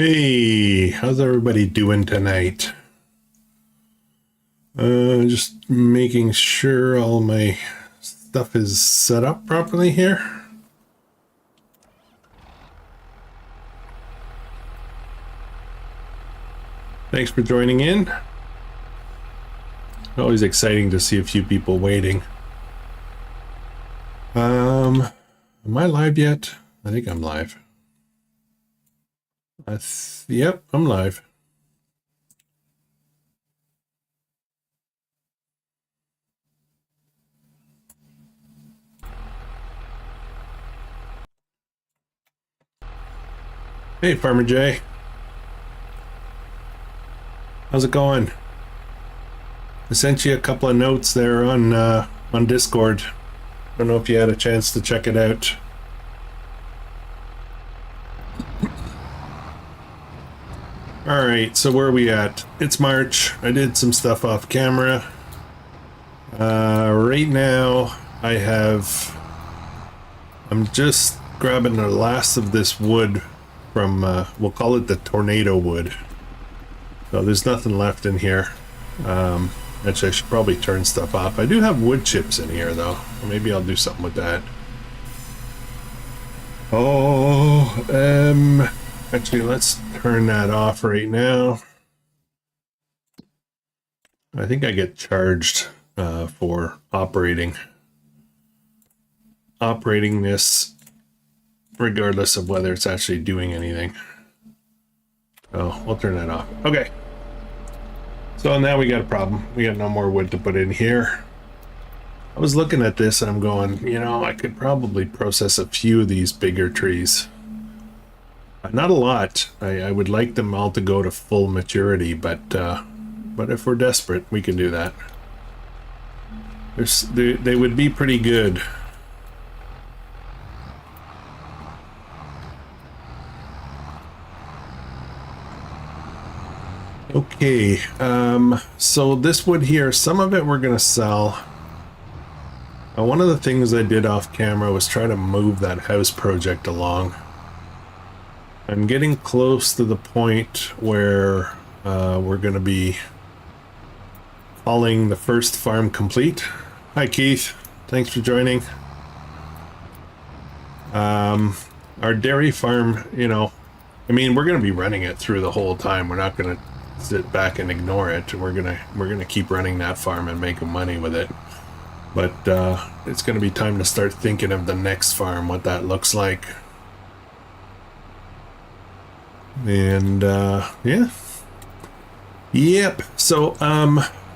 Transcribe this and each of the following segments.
Hey, how's everybody doing tonight? Just making sure all my stuff is set up properly here. Thanks for joining in. Always exciting to see a few people waiting. Am I live yet? I think I'm live. Yep, I'm live. Hey, Farmer Jay. How's it going? I sent you a couple of notes there on Discord. I don't know if you had a chance to check it out. All right, so where are we at? It's March. I did some stuff off camera. Right now, I'm just grabbing the last of this wood from, we'll call it the tornado wood. So there's nothing left in here. Actually, I should probably turn stuff off. I do have wood chips in here, though. Maybe I'll do something with that. Actually, let's turn that off right now. I think I get charged for operating this, regardless of whether it's actually doing anything. Oh, we'll turn that off. Okay. So now we got a problem. We got no more wood to put in here. I was looking at this and I'm going, you know, I could probably process a few of these bigger trees. Not a lot. I would like them all to go to full maturity, but if we're desperate, we can do that. They would be pretty good. Okay, so this wood here, some of it we're gonna sell. One of the things I did off camera was try to move that house project along. I'm getting close to the point where we're gonna be calling the first farm complete. Hi Keith, thanks for joining. Our dairy farm, you know, I mean, we're gonna be running it through the whole time. We're not gonna sit back and ignore it. We're gonna keep running that farm and making money with it. But it's gonna be time to start thinking of the next farm, what that looks like. And yeah. Yep. So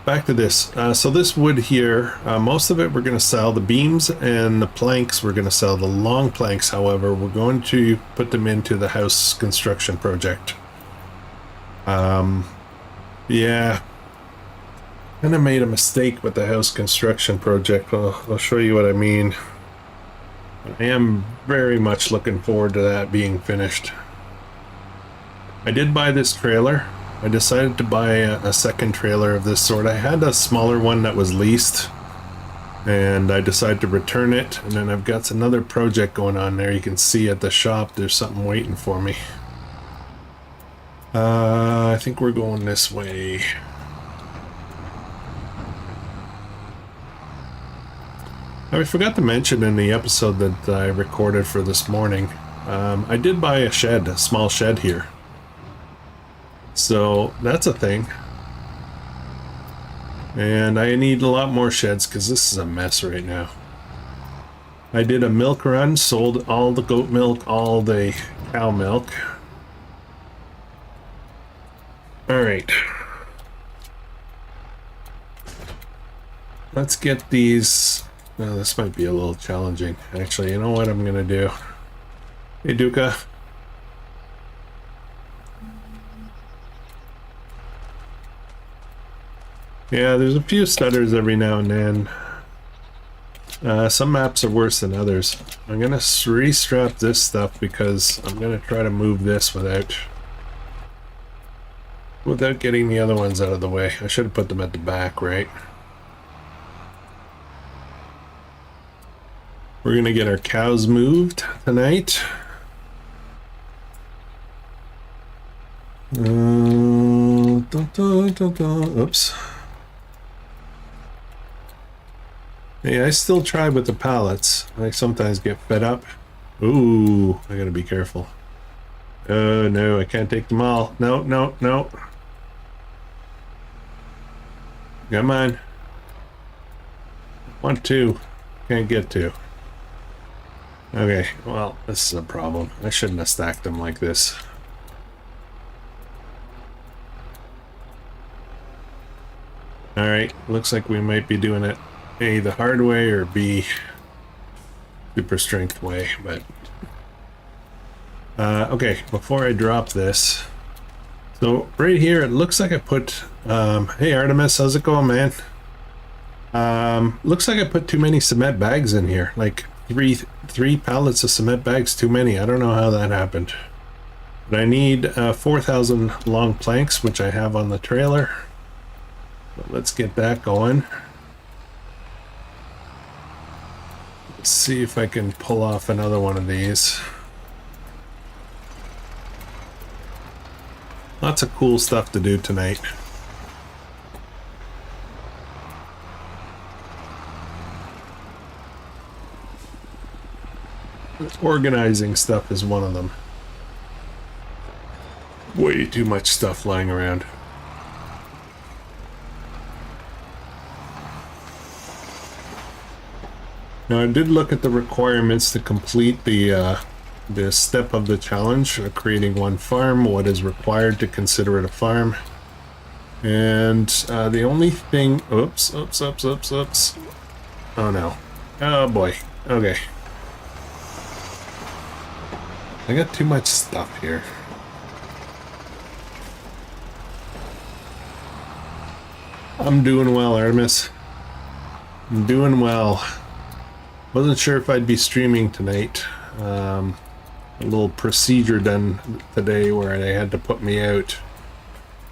back to this. So this wood here, most of it we're gonna sell. The beams and the planks we're gonna sell. The long planks, however, we're going to put them into the house construction project. Yeah, kind of made a mistake with the house construction project. I'll show you what I mean. I am very much looking forward to that being finished. I did buy this trailer. I decided to buy a second trailer of this sort. I had a smaller one that was leased, and I decided to return it. And then I've got another project going on there. You can see at the shop there's something waiting for me. I think we're going this way. I forgot to mention in the episode that I recorded for this morning, I did buy a shed, a small shed here. So that's a thing. And I need a lot more sheds because this is a mess right now. I did a milk run, sold all the goat milk, all the cow milk. All right. Let's get these. Oh, this might be a little challenging. Actually, you know what I'm gonna do? Hey, Duca. Yeah, there's a few stutters every now and then. Some maps are worse than others. I'm gonna restrap this stuff because I'm gonna try to move this without getting the other ones out of the way. I should have put them at the back, right? We're gonna get our cows moved tonight. Oops. Hey, I still try with the pallets. I sometimes get fed up. Ooh, I gotta be careful. Oh no, I can't take them all. No, no, no. Come on. Want to. Can't get to. Okay, well, this is a problem. I shouldn't have stacked them like this. Alright, looks like we might be doing it A, the hard way, or B, super strength way, but... okay, before I drop this... So, right here, it looks like I put... hey Artemis, how's it going, man? Looks like I put too many cement bags in here. Like, three pallets of cement bags too many. I don't know how that happened. But I need 4,000 long planks, which I have on the trailer. But let's get that going. Let's see if I can pull off another one of these. Lots of cool stuff to do tonight. Organizing stuff is one of them. Way too much stuff lying around. Now I did look at the requirements to complete the step of the challenge of creating one farm, what is required to consider it a farm. And the only thing... Oops. Oh no. Oh boy. Okay. I got too much stuff here. I'm doing well, Artemis. I'm doing well. Wasn't sure if I'd be streaming tonight. A little procedure done today where they had to put me out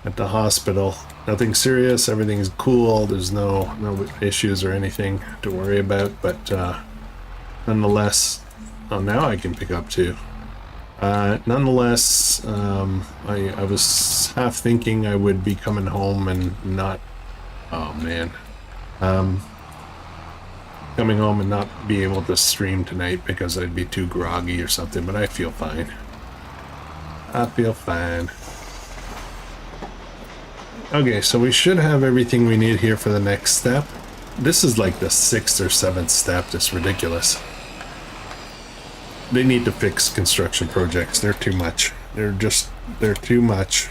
at the hospital. Nothing serious, everything's cool, there's no issues or anything to worry about, but nonetheless, well, now I can pick up too. Nonetheless, I was half thinking I would be coming home and not, oh man, coming home and not be able to stream tonight because I'd be too groggy or something, but I feel fine. I feel fine. Okay, so we should have everything we need here for the next step. This is like the 6th or 7th step, just ridiculous. They need to fix construction projects, they're too much. They're too much.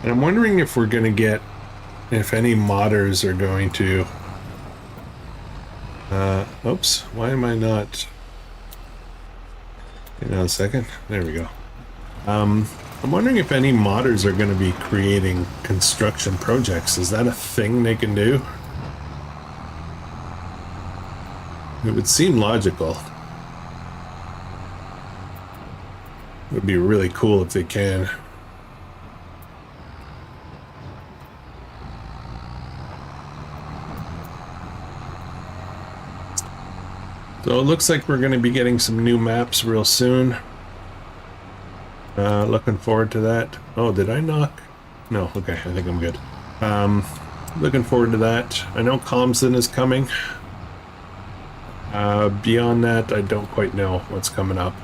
And I'm wondering if we're going to get, if any modders are going to, oops, why am I not, hang on a second, there we go. I'm wondering if any modders are going to be creating construction projects. Is that a thing they can do? It would seem logical. It would be really cool if they can. So it looks like we're going to be getting some new maps real soon. Looking forward to that. Oh, did I knock? No, okay, I think I'm good. Looking forward to that. I know Comston is coming. Beyond that, I don't quite know what's coming up.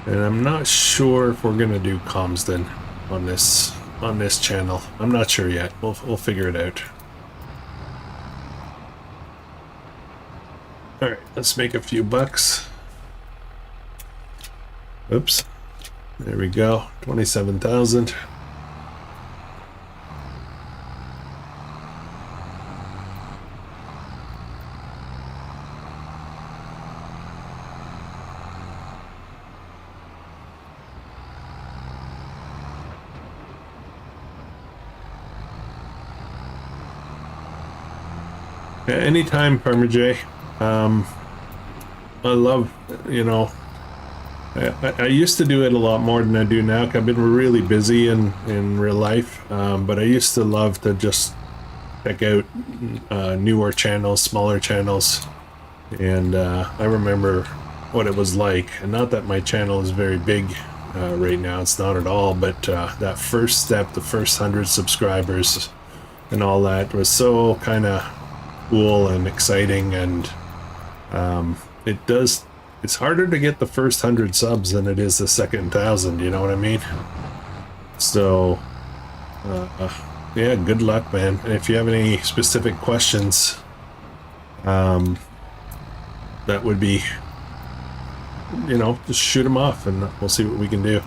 And I'm not sure if we're going to do Comston on this channel. I'm not sure yet. We'll figure it out. Alright, let's make a few bucks. Oops. There we go. 27,000. Yeah, anytime, Parmajay. I love, you know, I used to do it a lot more than I do now. I've been really busy in real life, but I used to love to just check out newer channels, smaller channels, and I remember what it was like. And not that my channel is very big right now, it's not at all, but that first step, the first 100 subscribers and all that was so kind of cool and exciting. And it's harder to get the first 100 subs than it is the second 1,000, you know what I mean? So yeah, good luck, man. And if you have any specific questions, that would be, you know, just shoot them off and we'll see what we can do.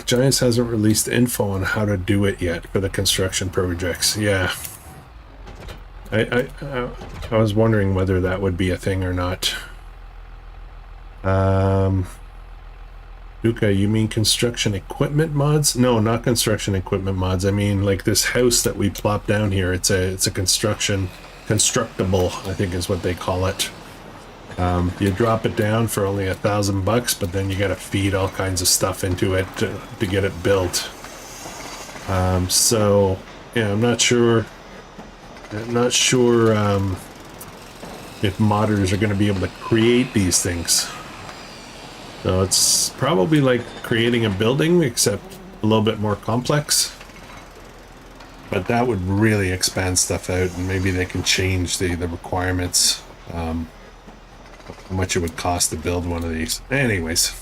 Giants hasn't released info on how to do it yet for the construction projects. Yeah. I was wondering whether that would be a thing or not. Luca, you mean construction equipment mods? No, not construction equipment mods. I mean, like this house that we plopped down here. It's a constructable, I think is what they call it. You drop it down for only $1,000, but then you got to feed all kinds of stuff into it to get it built. So yeah, I'm not sure if modders are going to be able to create these things. So it's probably like creating a building, except a little bit more complex. But that would really expand stuff out, and maybe they can change the requirements, how much it would cost to build one of these. Anyways.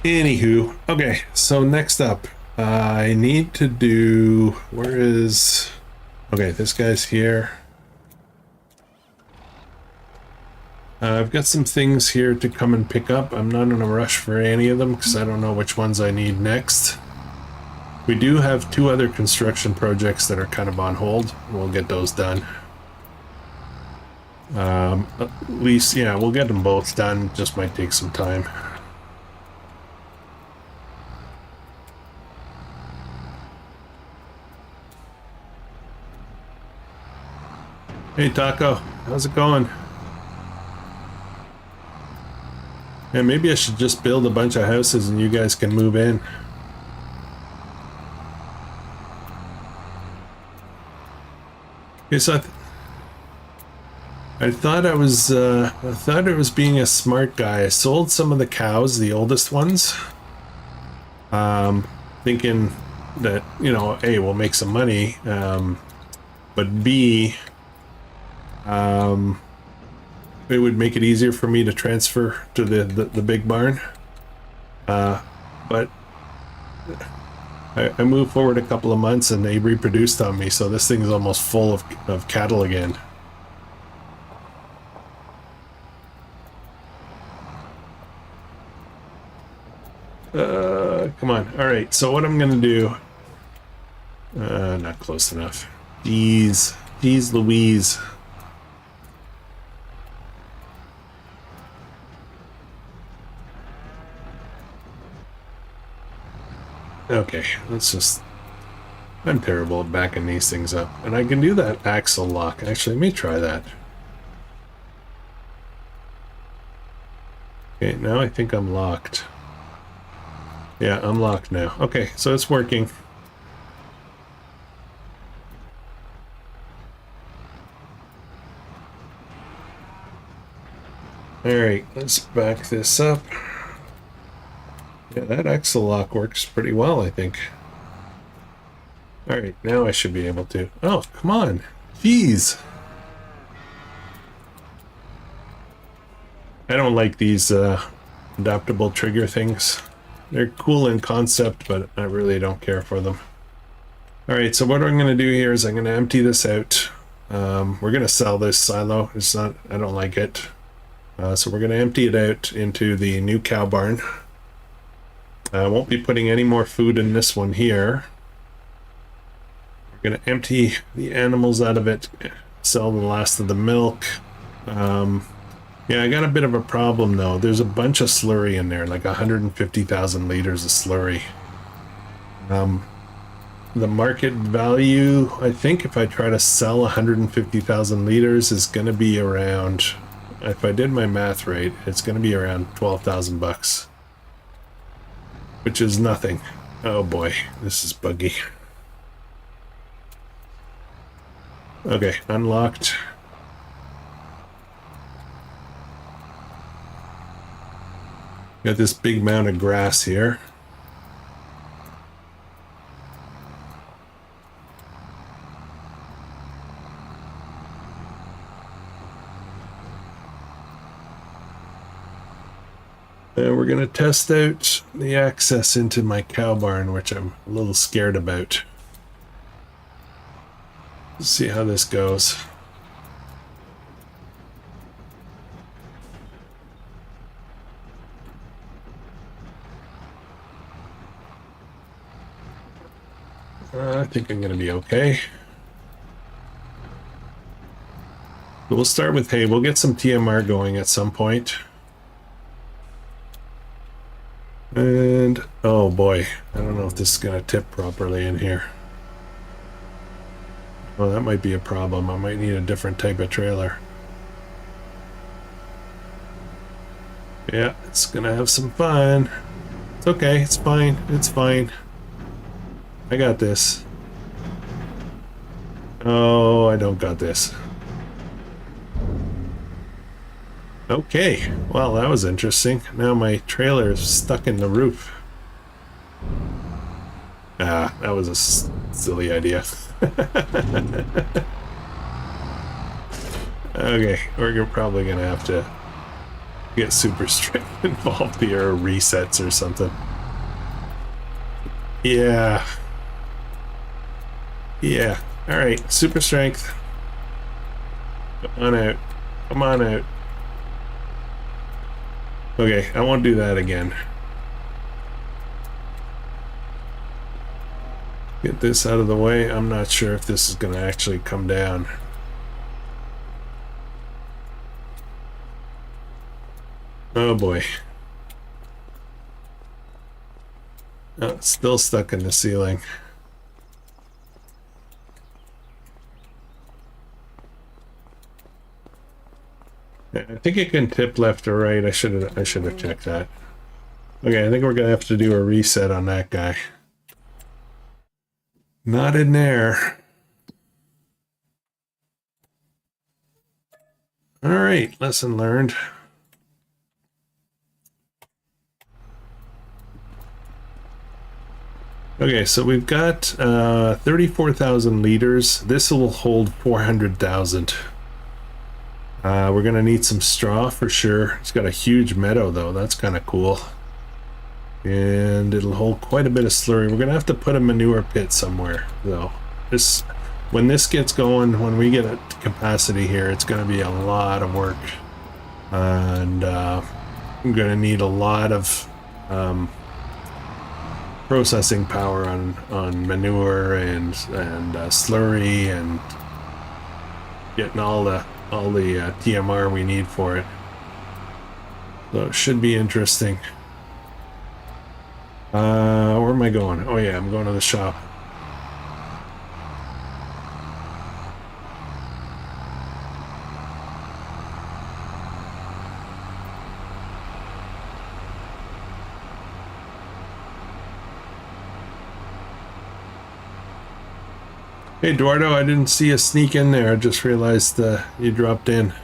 Anywho, okay, so next up, I need to do, okay, this guy's here. I've got some things here to come and pick up. I'm not in a rush for any of them because I don't know which ones I need next. We do have 2 other construction projects that are kind of on hold. We'll get those done. At least, yeah, we'll get them both done. Just might take some time. Hey Taco, how's it going? Yeah, maybe I should just build a bunch of houses and you guys can move in. Okay, so I thought it was being a smart guy. I sold some of the cows, the oldest ones, thinking that, you know, A, we'll make some money, but B, it would make it easier for me to transfer to the big barn. But I moved forward a couple of months and they reproduced on me, so this thing's almost full of cattle again. Come on. All right, so what I'm gonna do, not close enough. Jeez Louise. Okay, let's just, I'm terrible at backing these things up. And I can do that axle lock. Actually, let me try that. Okay, now I think I'm locked. Yeah, I'm locked now. Okay, so it's working. Alright, let's back this up. Yeah, that axle lock works pretty well, I think. Alright, now I should be able to. Oh, come on. Jeez. I don't like these adaptable trigger things. They're cool in concept, but I really don't care for them. Alright, so what I'm going to do here is I'm going to empty this out. We're going to sell this silo. It's not, I don't like it. So we're going to empty it out into the new cow barn. I won't be putting any more food in this one here. We're going to empty the animals out of it, sell the last of the milk. Yeah, I got a bit of a problem though. There's a bunch of slurry in there, like 150,000 liters of slurry. The market value, I think if I try to sell 150,000 liters, is going to be around, if I did my math right, it's going to be around 12,000 bucks. Which is nothing. Oh boy, this is buggy. Okay, unlocked. Got this big mound of grass here. And we're going to test out the access into my cow barn, which I'm a little scared about. Let's see how this goes. I think I'm going to be okay. But we'll start with hay. We'll get some TMR going at some point. And, oh boy, I don't know if this is going to tip properly in here. Well, that might be a problem. I might need a different type of trailer. Yeah, it's going to have some fun. It's okay, it's fine, it's fine. I got this. Oh, I don't got this. Okay, well, that was interesting. Now my trailer is stuck in the roof. Ah, that was a silly idea. Okay, we're probably gonna have to get super strength involved here, or resets or something. Yeah. Yeah. Alright, super strength. Come on out. Come on out. Okay, I won't do that again. Get this out of the way. I'm not sure if this is going to actually come down. Oh boy. Oh, it's still stuck in the ceiling. I think it can tip left or right. I should have checked that. Okay, I think we're gonna have to do a reset on that guy. Not in there. All right, lesson learned. Okay, so we've got 34,000 liters. This will hold 400,000. We're gonna need some straw for sure. It's got a huge meadow though. That's kind of cool. And it'll hold quite a bit of slurry. We're gonna have to put a manure pit somewhere though. When this gets going, when we get at capacity here, it's gonna be a lot of work. And I'm gonna need a lot of processing power on manure and slurry and getting all the TMR we need for it. So it should be interesting. Where am I going? Oh yeah, I'm going to the shop. Hey Eduardo, I didn't see you sneak in there. I just realized you dropped in.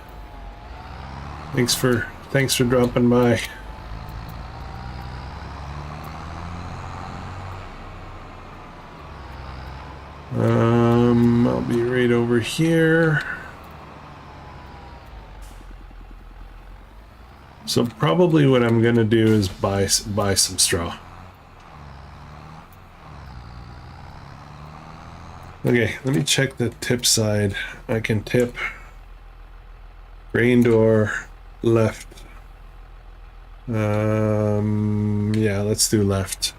Thanks for dropping by. I'll be right over here. So probably what I'm gonna do is buy some straw. Okay, let me check the tip side. I can tip grain door left. Yeah, let's do left.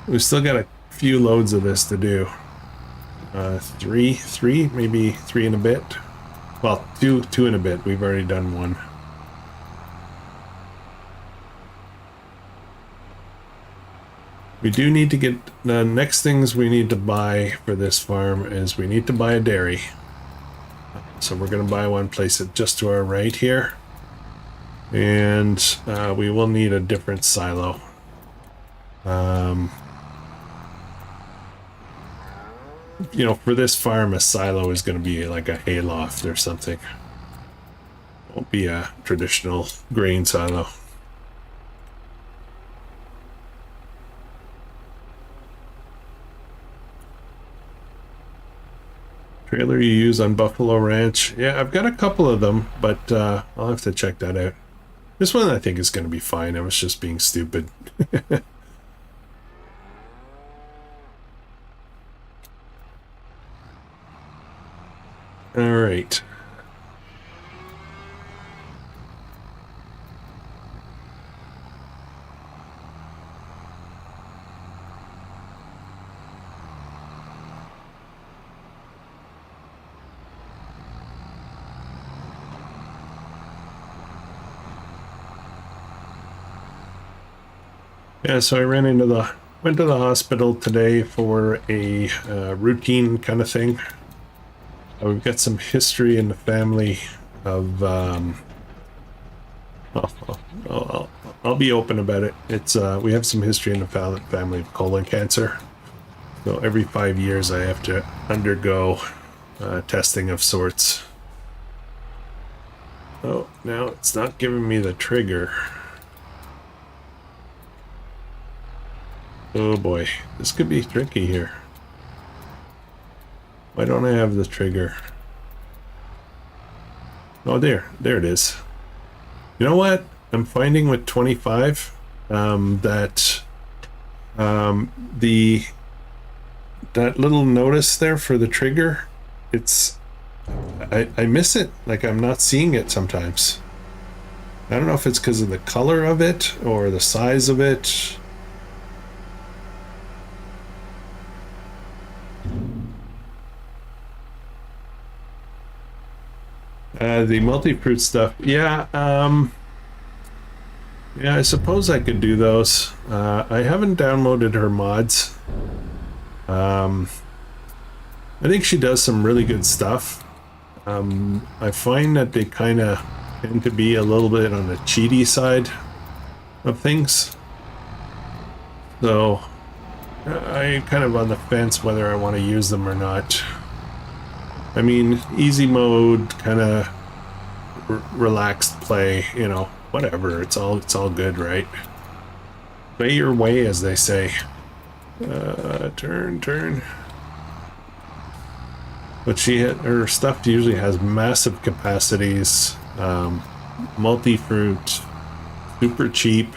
We've still got a few loads of this to do. Three, maybe three and a bit. Well, two and a bit. We've already done one. We do need to get the next things we need to buy for this farm is we need to buy a dairy. So we're going to buy one, place it just to our right here. And we will need a different silo. You know, for this farm, a silo is going to be like a hayloft or something. Won't be a traditional grain silo. Trailer you use on Buffalo Ranch. Yeah, I've got a couple of them, but I'll have to check that out. This one I think is going to be fine. I was just being stupid. All right. Yeah, so I went to the hospital today for a routine kind of thing. We've got some history in the family of, I'll be open about it. It's, we have some history in the family of colon cancer. So every 5 years I have to undergo testing of sorts. Oh, now it's not giving me the trigger. Oh boy, this could be tricky here. Why don't I have the trigger? Oh, there it is. You know what? I'm finding with 25 that that little notice there for the trigger, it's I miss it. Like I'm not seeing it sometimes. I don't know if it's because of the color of it or the size of it. The multi-fruit stuff, yeah, yeah, I suppose I could do those. I haven't downloaded her mods. I think she does some really good stuff. I find that they kind of tend to be a little bit on the cheaty side of things. So, I'm kind of on the fence whether I want to use them or not. I mean, easy mode, kind of relaxed play, you know, whatever. It's all good, right? Play your way, as they say. Turn. But her stuff usually has massive capacities, multi-fruit, super cheap.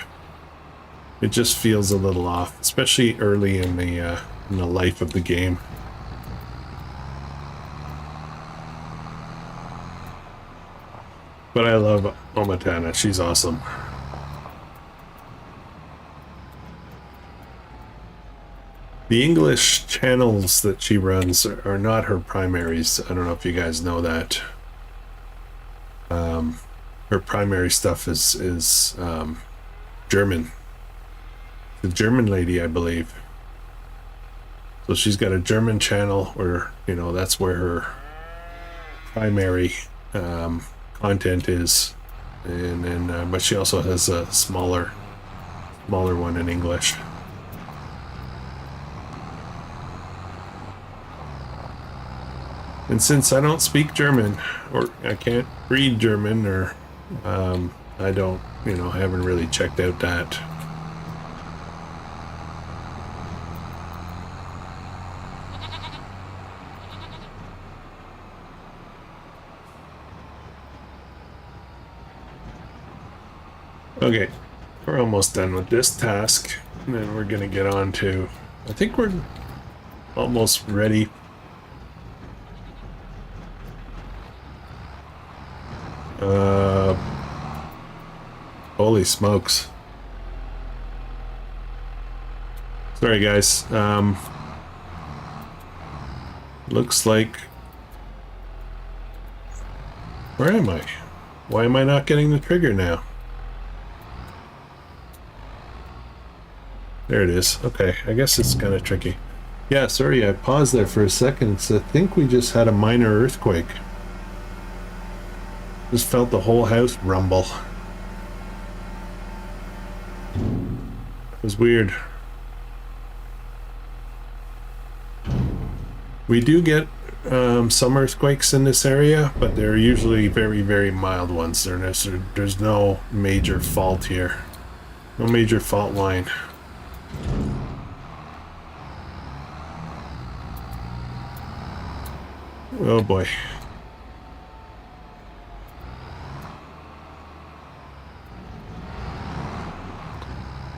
It just feels a little off, especially early in the life of the game. But I love Omatana. She's awesome. The English channels that she runs are not her primaries. I don't know if you guys know that. Her primary stuff is German. The German lady, I believe. So she's got a German channel where, you know, that's where her primary content is, and then but she also has a smaller one in English. And since I don't speak German, or I can't read German, or I don't, you know, haven't really checked out that. Okay, we're almost done with this task, and then we're gonna get on to, I think we're almost ready. Holy smokes. Sorry guys, looks like, where am I? Why am I not getting the trigger now? There it is. Okay, I guess it's kind of tricky. Yeah, sorry, I paused there for a second. So I think we just had a minor earthquake. Just felt the whole house rumble. It was weird. We do get some earthquakes in this area, but they're usually very, very mild ones. There's no major fault here. No major fault line. Oh boy.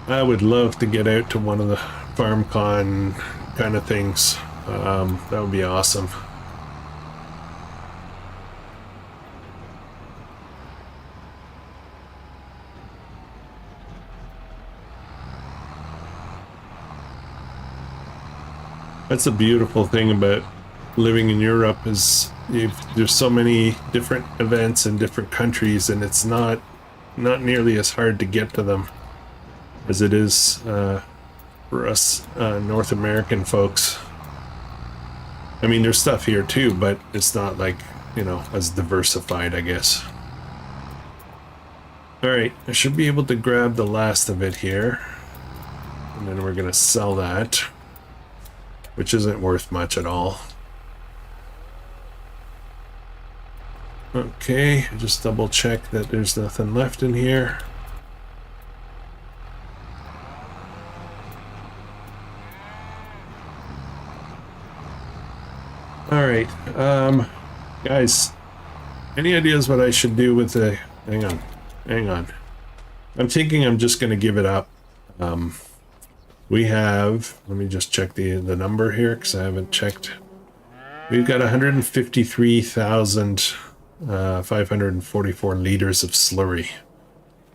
I would love to get out to one of the FarmCon kind of things. That would be awesome. That's a beautiful thing about living in Europe is there's so many different events in different countries, and it's not nearly as hard to get to them as it is for us North American folks. I mean, there's stuff here too, but it's not like, you know, as diversified, I guess. All right, I should be able to grab the last of it here, and then we're gonna sell that, which isn't worth much at all. Okay, just double check that there's nothing left in here. All right, guys, any ideas what I should do with the, hang on. I'm thinking I'm just going to give it up. We have, let me just check the number here because I haven't checked. We've got 153,544 liters of slurry.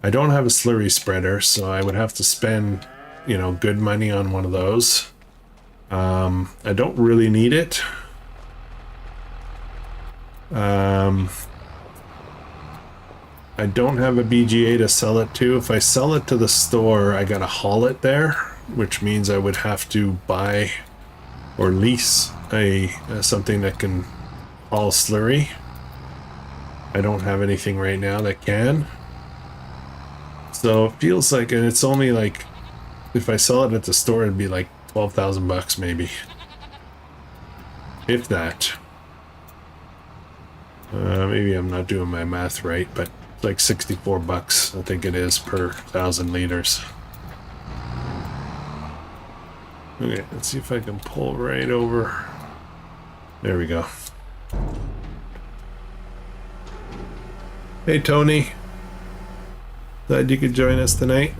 I don't have a slurry spreader, so I would have to spend, you know, good money on one of those. I don't really need it. I don't have a BGA to sell it to. If I sell it to the store, I gotta haul it there, which means I would have to buy or lease something that can haul slurry. I don't have anything right now that can. So it feels like, and it's only like, if I sell it at the store, it'd be like 12,000 bucks maybe. If that. Maybe I'm not doing my math right, but like 64 bucks I think it is per 1,000 liters. Okay, let's see if I can pull right over. There we go. Hey Tony, glad you could join us tonight.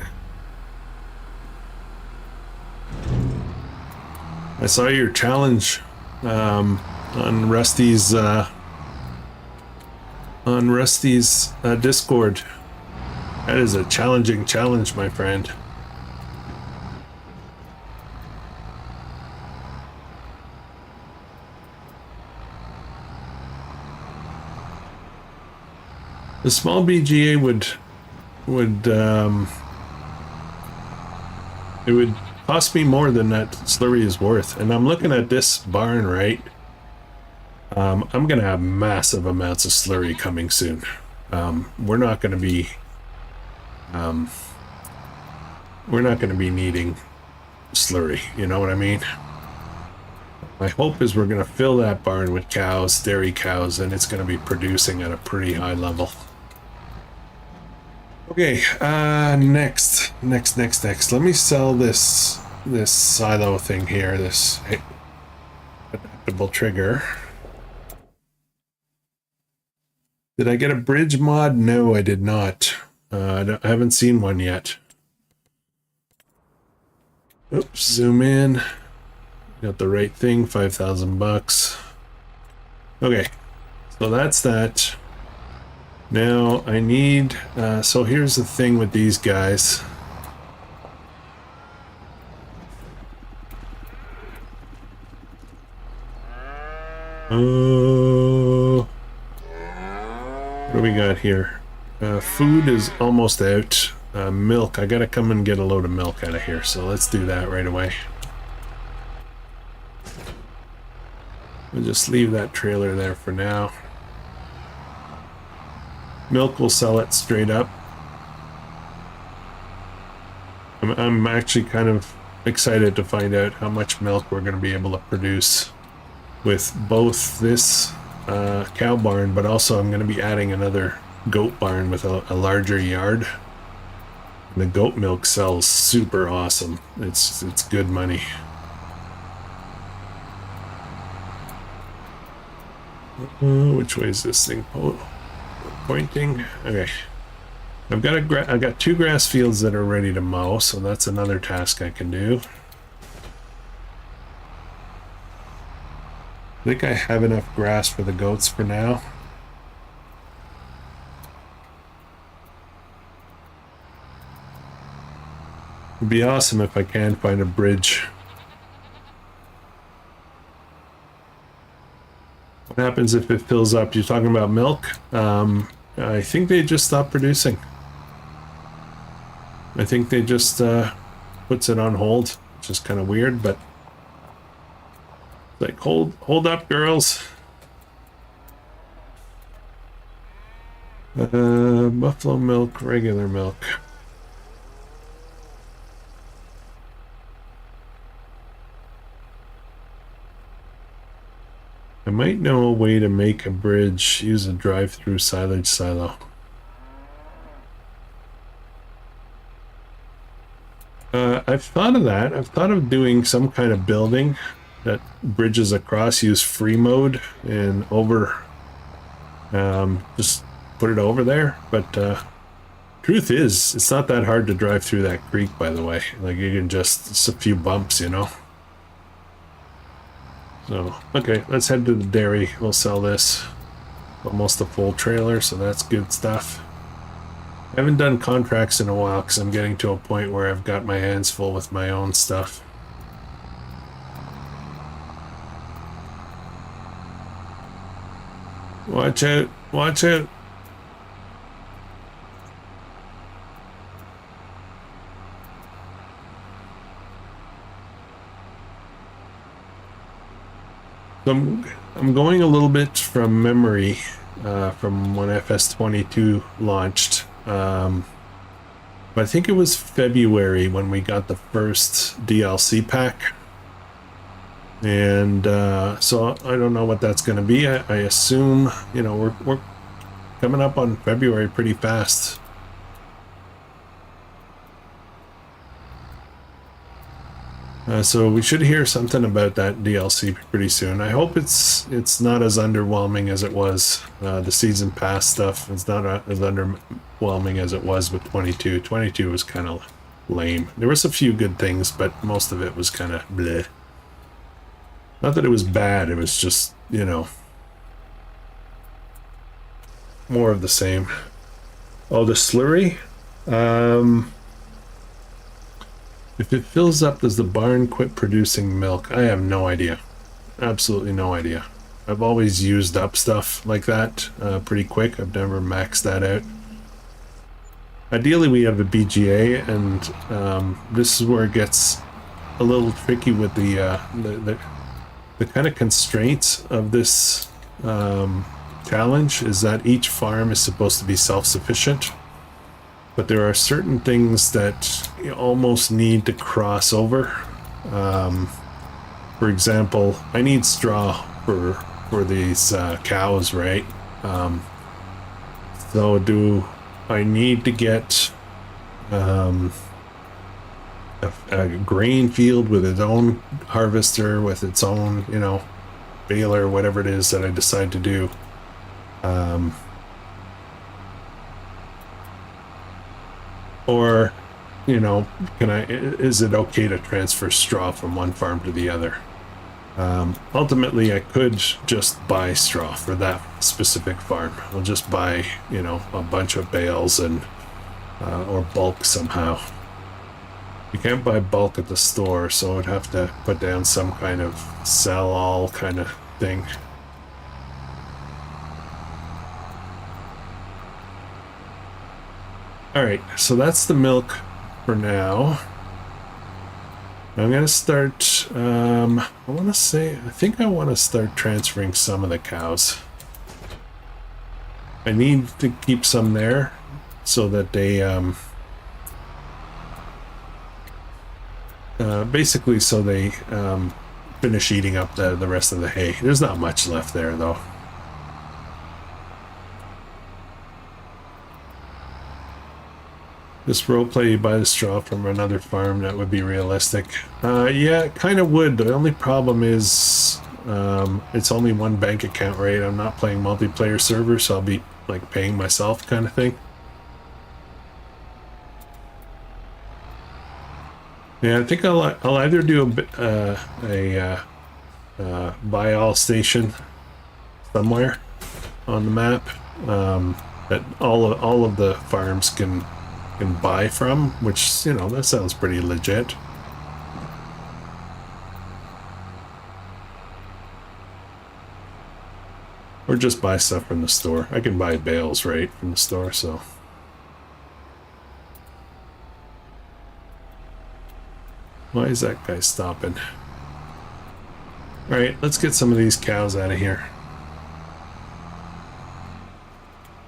I saw your challenge on Rusty's Discord. That is a challenging challenge, my friend. The small BGA it would cost me more than that slurry is worth. And I'm looking at this barn, right? I'm gonna have massive amounts of slurry coming soon. We're not gonna be needing slurry, you know what I mean? My hope is we're gonna fill that barn with cows, dairy cows, and it's gonna be producing at a pretty high level. Okay, next. Let me sell this silo thing here, this adaptable trigger. Did I get a bridge mod? No, I did not. I haven't seen one yet. Oops, zoom in. Got the right thing, 5,000 bucks. Okay, so that's that. Now I need, so here's the thing with these guys. What do we got here? Food is almost out. Milk, I gotta come and get a load of milk out of here, so let's do that right away. We'll just leave that trailer there for now. Milk, will sell it straight up. I'm actually kind of excited to find out how much milk we're going to be able to produce with both this cow barn, but also I'm going to be adding another goat barn with a larger yard. And the goat milk sells super awesome. It's good money. Which way is this thing pointing? Okay. I've got 2 grass fields that are ready to mow, so that's another task I can do. I think I have enough grass for the goats for now. It'd be awesome if I can find a bridge. What happens if it fills up? You're talking about milk? I think they just stopped producing. I think they just puts it on hold, which is kind of weird, but like hold up, girls. Buffalo milk, regular milk. I might know a way to make a bridge, use a drive-through silage silo. I've thought of that. I've thought of doing some kind of building that bridges across, use free mode and just put it over there. But truth is, it's not that hard to drive through that creek, by the way. Like, you can it's a few bumps, you know? So, okay, let's head to the dairy. We'll sell this. Almost a full trailer, so that's good stuff. I haven't done contracts in a while because I'm getting to a point where I've got my hands full with my own stuff. Watch out! Watch out! So I'm going a little bit from memory from when FS22 launched. But I think it was February when we got the first DLC pack. And so I don't know what that's going to be. I assume, you know, we're coming up on February pretty fast. So we should hear something about that DLC pretty soon. I hope it's not as underwhelming as it was. The season pass stuff is not as underwhelming as it was with 22. 22 was kind of lame. There was a few good things, but most of it was kind of bleh. Not that it was bad, it was just, you know, more of the same. Oh, the slurry? If it fills up, does the barn quit producing milk? I have no idea. Absolutely no idea. I've always used up stuff like that pretty quick. I've never maxed that out. Ideally, we have a BGA, and this is where it gets a little tricky with the kind of constraints of this challenge is that each farm is supposed to be self-sufficient. But there are certain things that you almost need to cross over. For example, I need straw for these cows, right? So do I need to get a grain field with its own harvester, with its own, you know, baler, whatever it is that I decide to do. Or, you know, is it okay to transfer straw from one farm to the other? Ultimately, I could just buy straw for that specific farm. I'll just buy, you know, a bunch of bales and or bulk somehow. You can't buy bulk at the store, so I'd have to put down some kind of sell all kind of thing. Alright, so that's the milk for now. I'm gonna start, I think I want to start transferring some of the cows. I need to keep some there so that they, basically so they finish eating up the rest of the hay. There's not much left there though. This roleplay, you buy the straw from another farm, that would be realistic. Yeah, it kind of would. The only problem is It's only one bank account, right? I'm not playing multiplayer server, so I'll be like paying myself kind of thing. Yeah, I think I'll either do a buy all station somewhere on the map that all of the farms can buy from, which, you know, that sounds pretty legit. Or just buy stuff from the store. I can buy bales, right, from the store, so. Why is that guy stopping? Alright, let's get some of these cows out of here.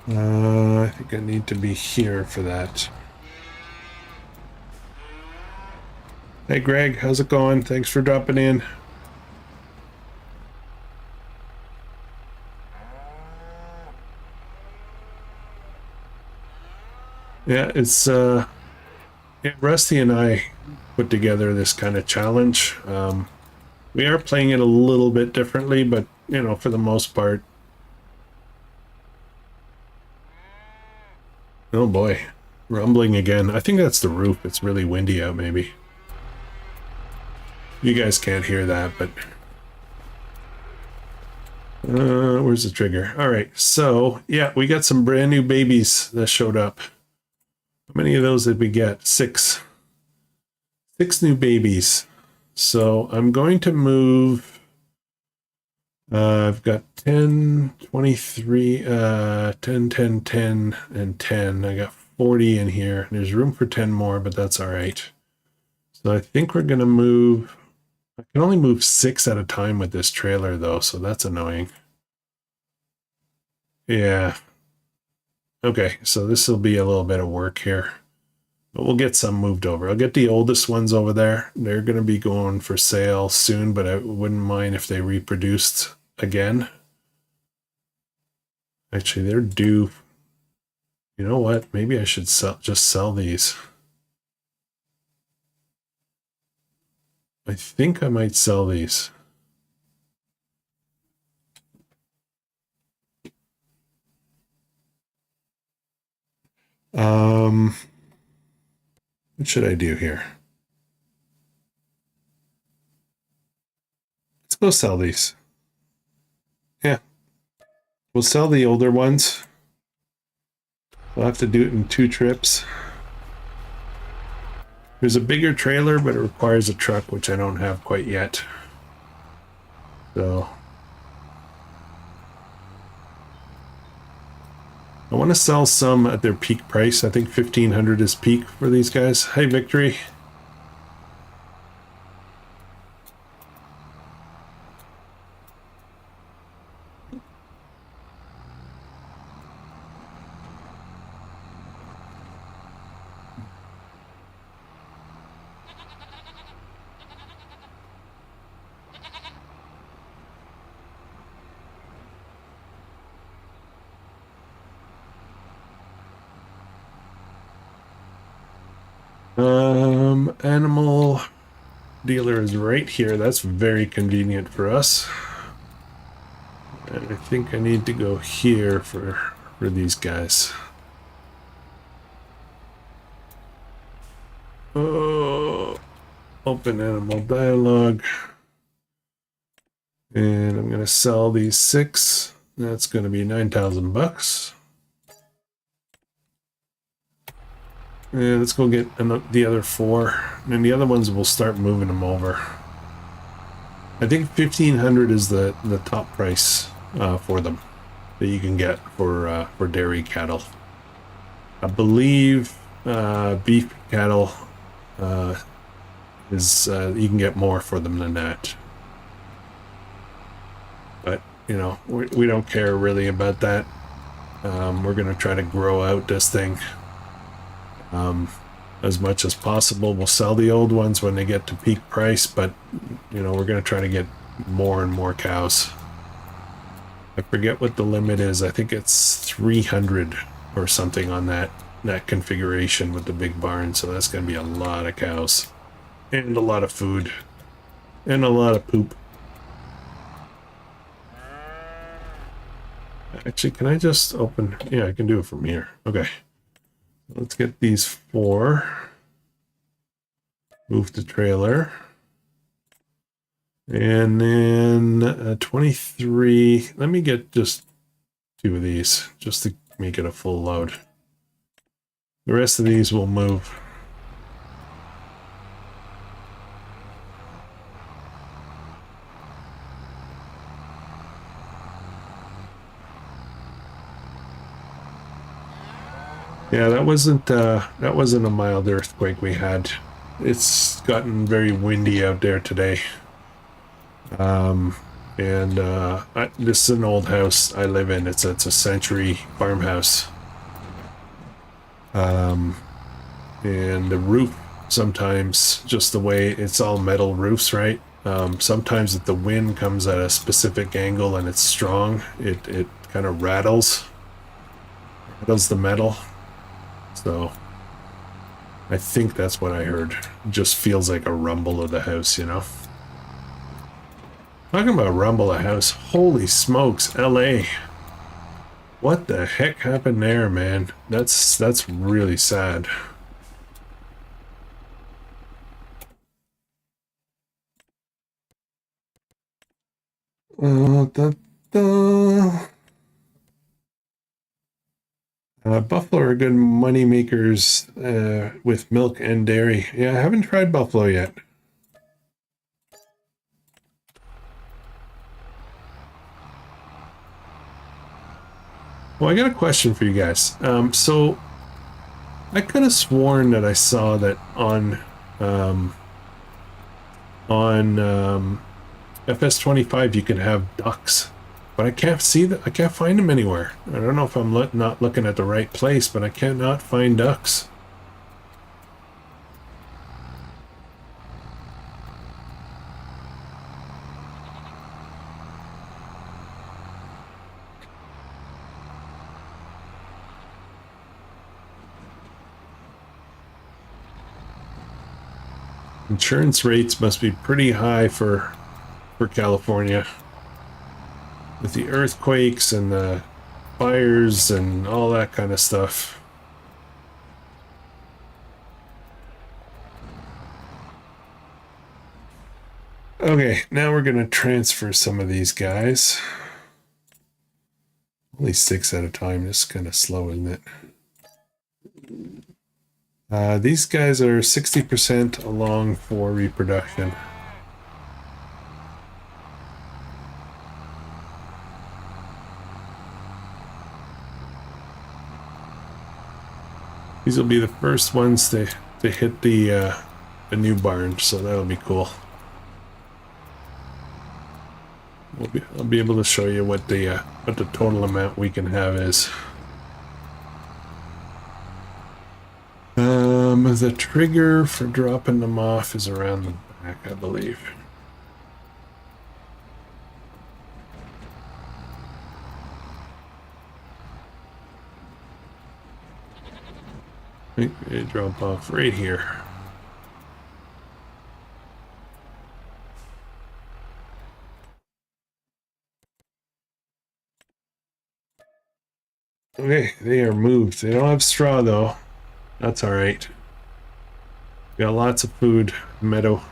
I think I need to be here for that. Hey Greg, how's it going? Thanks for dropping in. Yeah, it's yeah, Rusty and I put together this kind of challenge. We are playing it a little bit differently, but you know, for the most part. Oh boy, rumbling again. I think that's the roof. It's really windy out, maybe. You guys can't hear that, but where's the trigger? All right, so yeah, we got some brand new babies that showed up. How many of those did we get? Six new babies. So I'm going to move. I've got 10, 23, 10, 10, 10, and 10. I got 40 in here. There's room for 10 more, but that's all right. So I think we're going to move. I can only move 6 at a time with this trailer, though, so that's annoying. Yeah. Okay, so this will be a little bit of work here. But we'll get some moved over. I'll get the oldest ones over there. They're going to be going for sale soon, but I wouldn't mind if they reproduced again. Actually, they're due. You know what? Maybe I should just sell these. I think I might sell these. What should I do here? Let's go sell these. Yeah. We'll sell the older ones. We'll have to do it in 2 trips. There's a bigger trailer, but it requires a truck, which I don't have quite yet. So I want to sell some at their peak price. I think 1,500 is peak for these guys. Hey, Victory. Animal dealer is right here. That's very convenient for us. And I think I need to go here for these guys. Oh, open animal dialogue. And I'm going to sell these 6. That's going to be 9,000 bucks. Yeah, let's go get the other 4, and the other ones we'll start moving them over. I think 1,500 is the top price for them that you can get for dairy cattle. I believe beef cattle is you can get more for them than that. But you know, we don't care really about that. We're gonna try to grow out this thing. As much as possible. We'll sell the old ones when they get to peak price, but you know, we're going to try to get more and more cows. I forget what the limit is. I think it's 300 or something on that configuration with the big barn, so that's going to be a lot of cows and a lot of food and a lot of poop. Actually, can I just open? Yeah, I can do it from here. Okay. Let's get these 4. Move the trailer. And then 23. Let me get just 2 of these just to make it a full load. The rest of these will move. Yeah, that wasn't a mild earthquake we had. It's gotten very windy out there today. This is an old house I live in. It's a century farmhouse. And the roof sometimes, just the way it's all metal roofs, right? Sometimes if the wind comes at a specific angle and it's strong, it kind of rattles the metal. So I think that's what I heard. It just feels like a rumble of the house, you know? Talking about rumble of house, holy smokes, LA. What the heck happened there, man? That's really sad. Da, da. Buffalo are good money makers with milk and dairy. Yeah, I haven't tried buffalo yet. Well, I got a question for you guys. So I could have sworn that I saw that on FS25 you can have ducks, but I can't see that. I can't find them anywhere. I don't know if I'm not looking at the right place, but I cannot find ducks. Insurance rates must be pretty high for California with the earthquakes and the fires and all that kind of stuff. Okay, now we're going to transfer some of these guys. Only 6 at a time. This is kind of slow, isn't it? These guys are 60% along for reproduction. These will be the first ones to hit the new barn, so that'll be cool. I'll be able to show you what the total amount we can have is. The trigger for dropping them off is around the back, I believe. I think they drop off right here. Okay, they are moved. They don't have straw though. That's all right. Got lots of food, meadow.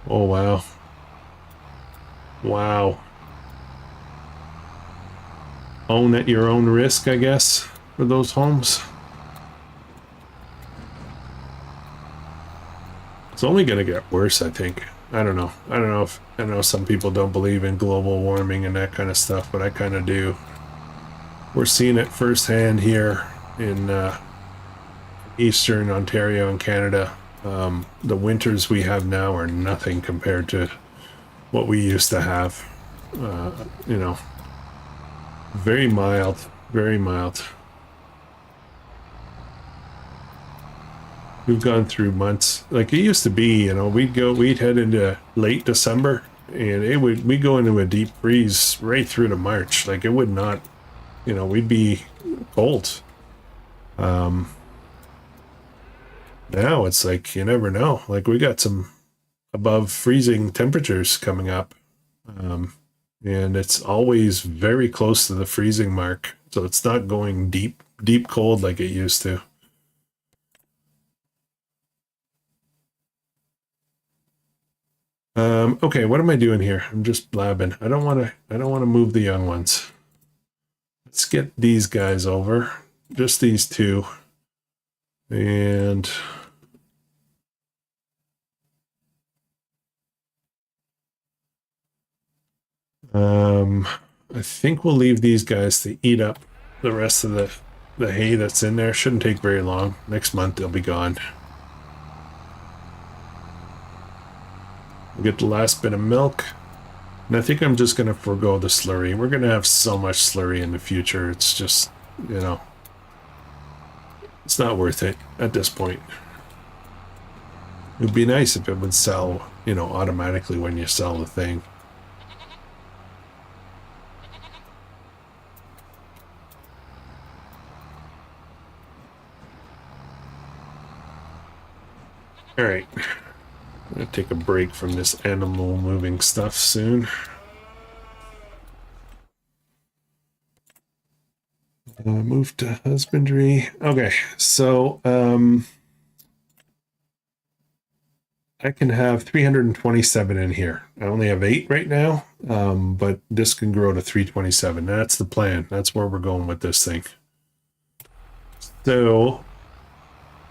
Oh wow. Wow. Own at your own risk, I guess, for those homes. It's only going to get worse, I think. I don't know. I know some people don't believe in global warming and that kind of stuff, but I kind of do. We're seeing it firsthand here in eastern Ontario and Canada. The winters we have now are nothing compared to what we used to have. You know, very mild, very mild. We've gone through months like it used to be, you know, we'd head into late December and we'd go into a deep freeze right through to March. Like it would not you know, we'd be cold. Now it's like, you never know. Like, we got some above freezing temperatures coming up. And it's always very close to the freezing mark. So it's not going deep cold like it used to. Okay, what am I doing here? I'm just blabbing. I don't want to move the young ones. Let's get these guys over. Just these two. And I think we'll leave these guys to eat up the rest of the hay that's in there. Shouldn't take very long. Next month they'll be gone. We'll get the last bit of milk. And I think I'm just going to forego the slurry. We're going to have so much slurry in the future. It's just, you know, it's not worth it at this point. It would be nice if it would sell, you know, automatically when you sell the thing. All right. I'm going to take a break from this animal moving stuff soon. Move to husbandry. Okay, so I can have 327 in here. I only have 8 right now, but this can grow to 327. That's the plan. That's where we're going with this thing. So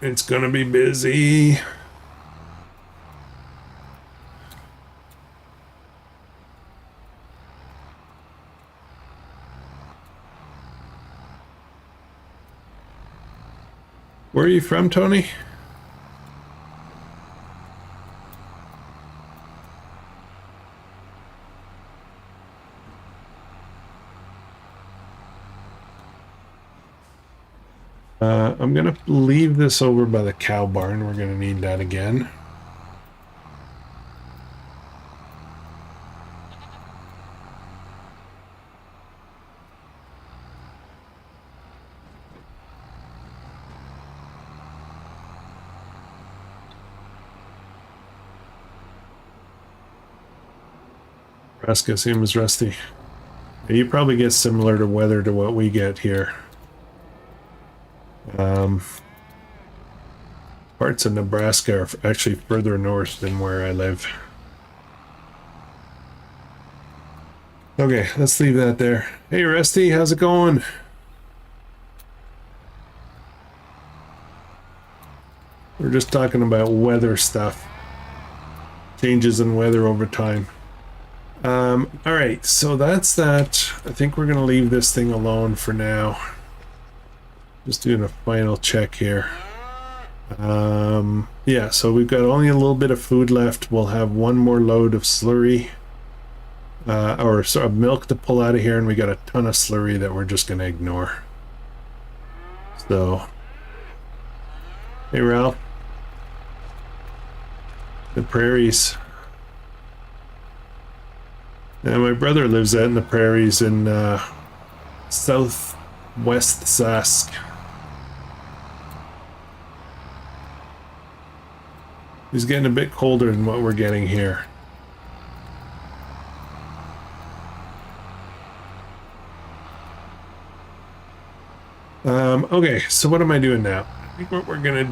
it's going to be busy. Where are you from, Tony? I'm going to leave this over by the cow barn. We're going to need that again. Nebraska seems rusty. You probably get similar to weather to what we get here. Parts of Nebraska are actually further north than where I live. Okay, let's leave that there. Hey, Rusty, how's it going? We're just talking about weather stuff. Changes in weather over time. All right, so that's that. I think we're going to leave this thing alone for now. Just doing a final check here. Yeah, so we've got only a little bit of food left. We'll have one more load of slurry, or sort of milk to pull out of here, and we got a ton of slurry that we're just going to ignore. So, hey, Ralph. The prairies. Now, my brother lives out in the prairies in southwest Sask. He's getting a bit colder than what we're getting here. Okay, so what am I doing now? I think what we're gonna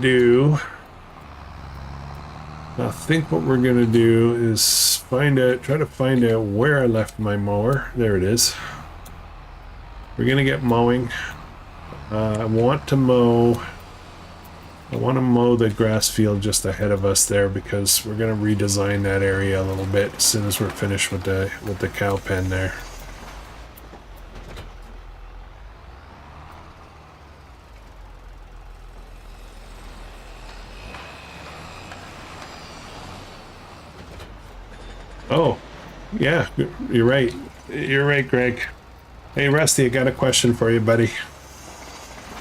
do is try to find out where I left my mower. There it is. We're gonna get mowing. I want to mow the grass field just ahead of us there, because we're gonna redesign that area a little bit as soon as we're finished with the cow pen there. Oh, yeah, you're right. You're right, Greg. Hey, Rusty, I got a question for you, buddy.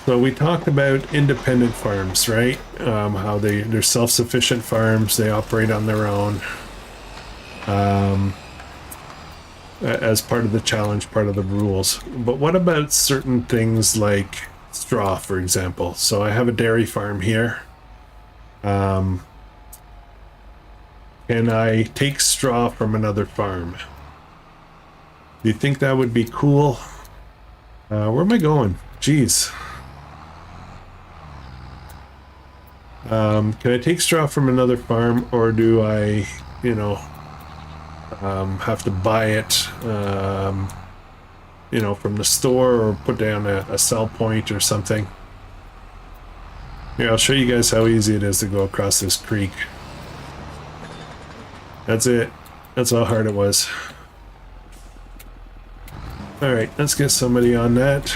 So we talked about independent farms, right? How they're self-sufficient farms, they operate on their own. as part of the challenge, part of the rules. But what about certain things like straw, for example? So I have a dairy farm here. Can I take straw from another farm? Do you think that would be cool? Where am I going? Jeez. Can I take straw from another farm, or do I, you know, have to buy it, you know, from the store, or put down a sell point or something? Here, I'll show you guys how easy it is to go across this creek. That's it. That's how hard it was. Alright, let's get somebody on that.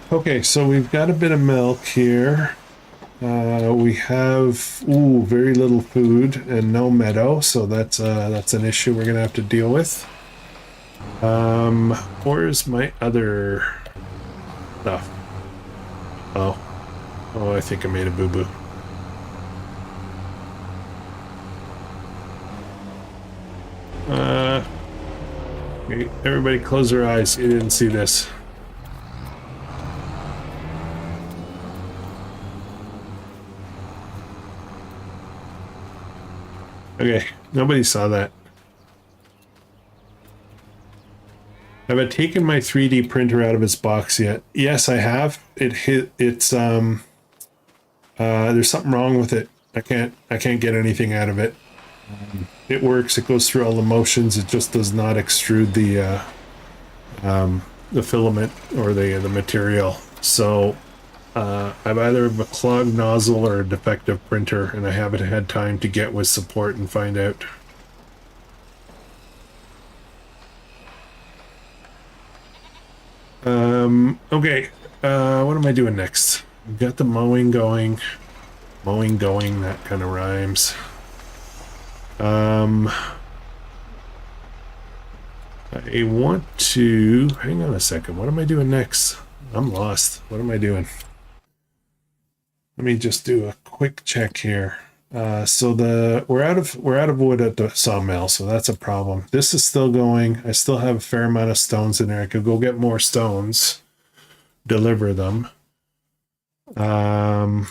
Okay, so we've got a bit of milk here. We have, ooh, very little food and no meadow, so that's an issue we're gonna have to deal with. Where's my other stuff? Oh, I think I made a boo-boo. Okay, everybody close their eyes. You didn't see this. Okay, nobody saw that. Have I taken my 3D printer out of its box yet? Yes, I have. It's there's something wrong with it. I can't get anything out of it. It works, it goes through all the motions, it just does not extrude the filament or the material. So I've either a clogged nozzle or a defective printer, and I haven't had time to get with support and find out. Okay, what am I doing next? We've got the mowing going. Mowing going, that kind of rhymes. I want to... Hang on a second, what am I doing next? I'm lost. What am I doing? Let me just do a quick check here. So we're out of wood at the sawmill, so that's a problem. This is still going. I still have a fair amount of stones in there. I could go get more stones, deliver them. So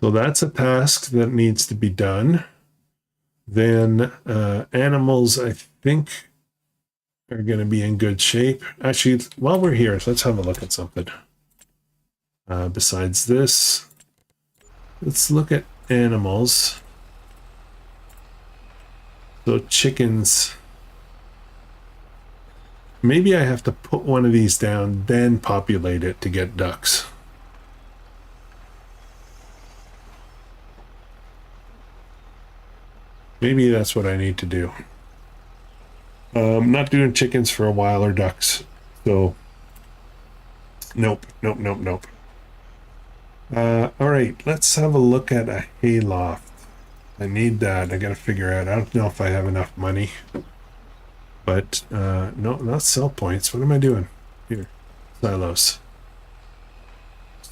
that's a task that needs to be done. Then animals, I think, are going to be in good shape. Actually, while we're here, let's have a look at something. Besides this, let's look at animals. So chickens. Maybe I have to put one of these down, then populate it to get ducks. Maybe that's what I need to do. I'm not doing chickens for a while, or ducks. So, nope. Alright, let's have a look at a hayloft. I need that. I gotta figure out. I don't know if I have enough money. But, no, not sell points. What am I doing? Here, silos.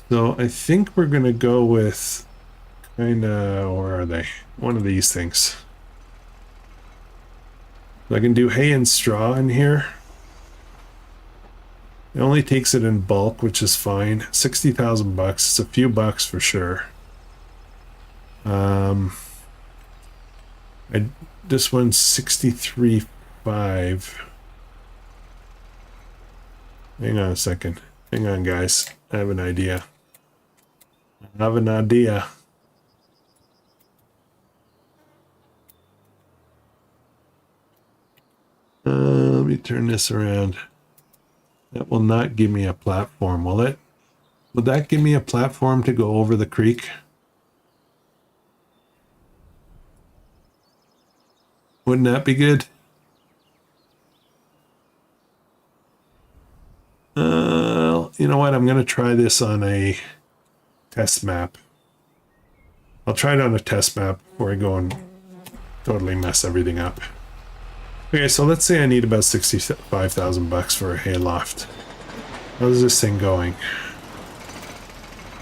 So I think we're gonna go with kinda, where are they? One of these things. I can do hay and straw in here. It only takes it in bulk, which is fine. 60,000 bucks. It's a few bucks for sure. This one's 63.5. Hang on a second. Hang on, guys. I have an idea. Let me turn this around. That will not give me a platform, will it? Would that give me a platform to go over the creek? Wouldn't that be good? You know what? I'm going to try this on a test map. I'll try it on a test map before I go and totally mess everything up. Okay, so let's say I need about 65,000 bucks for a hayloft. How's this thing going?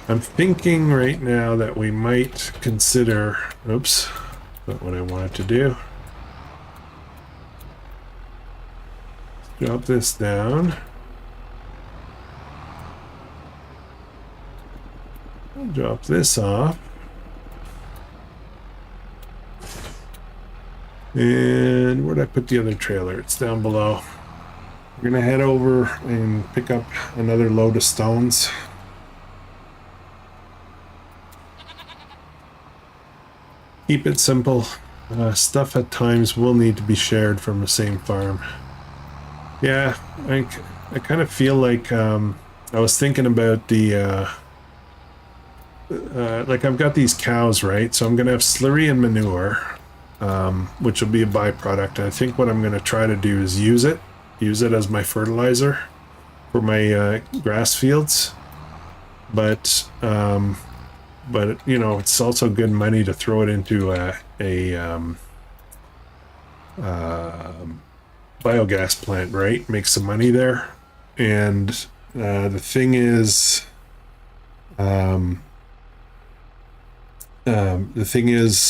I'm thinking right now that we might consider... Oops, not what I wanted to do. Drop this down. Drop this off. And where'd I put the other trailer? It's down below. We're gonna head over and pick up another load of stones. Keep it simple. Stuff at times will need to be shared from the same farm. Yeah, I kind of feel like I was thinking about the like I've got these cows, right? So I'm gonna have slurry and manure, which will be a byproduct. And I think what I'm gonna try to do is use it as my fertilizer for my grass fields. But you know, it's also good money to throw it into a biogas plant, right? Make some money there. And the thing is,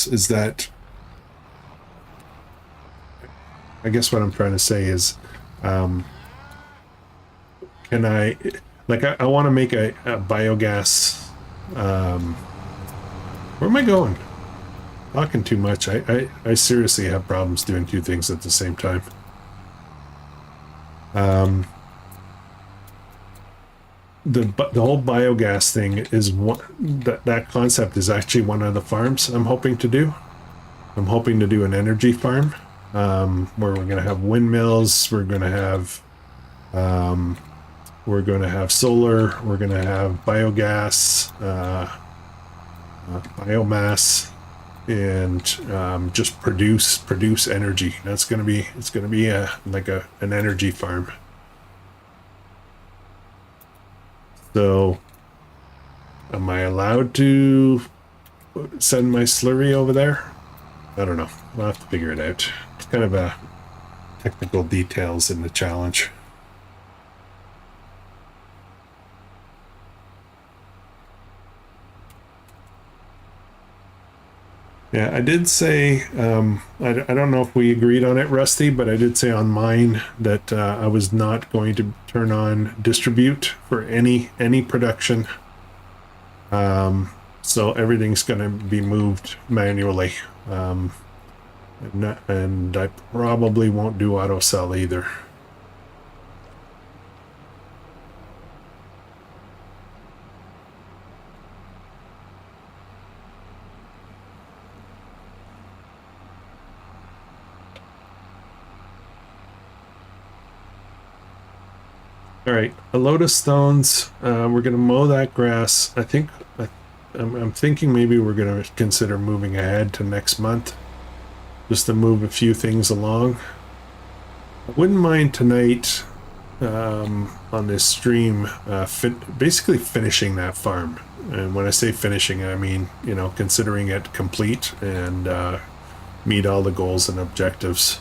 is that I guess what I'm trying to say is, can I, like, I want to make a biogas, where am I going? Talking too much. I seriously have problems doing two things at the same time. The whole biogas thing is one that concept is actually one of the farms I'm hoping to do. I'm hoping to do an energy farm, where we're going to have windmills, we're going to have solar, we're going to have biogas, biomass, and just produce energy. It's going to be like an energy farm. So, am I allowed to send my slurry over there? I don't know. I'll have to figure it out. It's kind of a technical details in the challenge. Yeah, I did say, I don't know if we agreed on it, Rusty, but I did say on mine that I was not going to turn on distribute for any production. So everything's going to be moved manually. And I probably won't do auto sell either. All right, a load of stones. We're gonna mow that grass. I think I'm thinking maybe we're gonna consider moving ahead to next month, just to move a few things along. I wouldn't mind tonight on this stream, basically finishing that farm. And when I say finishing, I mean, you know, considering it complete and meet all the goals and objectives.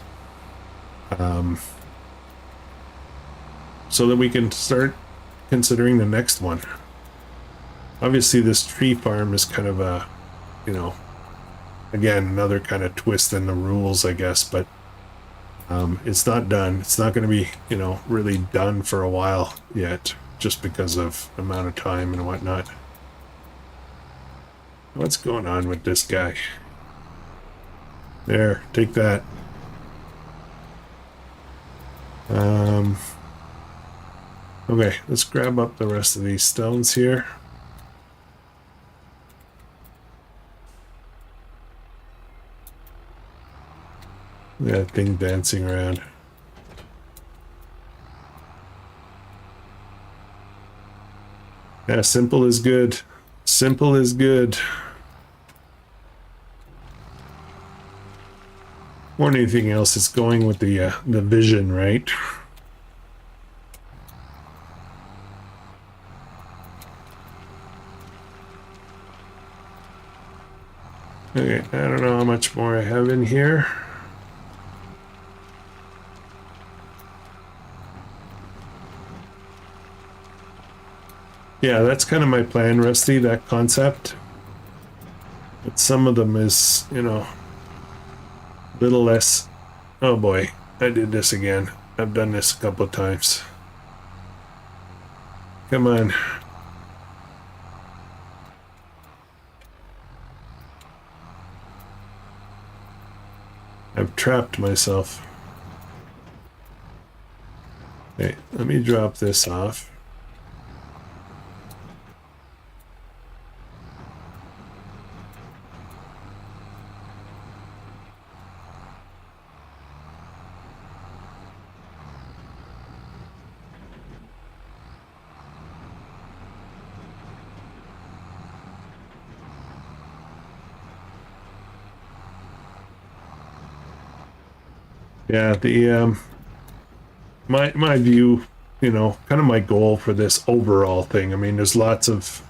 So that we can start considering the next one. Obviously, this tree farm is kind of a, you know, again, another kind of twist in the rules, I guess, but it's not done. It's not going to be, you know, really done for a while yet, just because of amount of time and whatnot. What's going on with this guy? There, take that. Okay, let's grab up the rest of these stones here. That thing dancing around. Yeah, simple is good. Simple is good. More than anything else, it's going with the vision, right? Okay, I don't know how much more I have in here. Yeah, that's kind of my plan, Rusty, that concept. But some of them is, you know, a little less. Oh boy, I did this again. I've done this a couple of times. Come on. I've trapped myself. Okay, let me drop this off. Yeah, the my view, you know, kind of my goal for this overall thing. I mean, there's lots of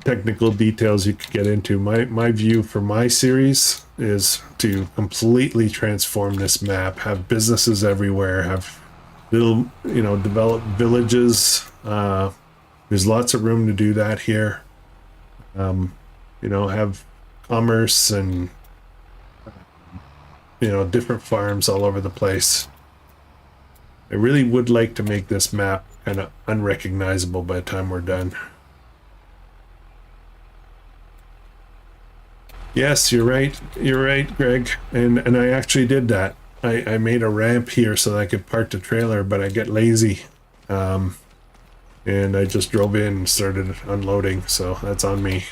technical details you could get into. My view for my series is to completely transform this map, have businesses everywhere, have little, you know, develop villages. There's lots of room to do that here. You know, have commerce and, you know, different farms all over the place. I really would like to make this map kind of unrecognizable by the time we're done. Yes, you're right. You're right, Greg. And I actually did that. I made a ramp here so that I could park the trailer, but I get lazy. And I just drove in and started unloading, so that's on me.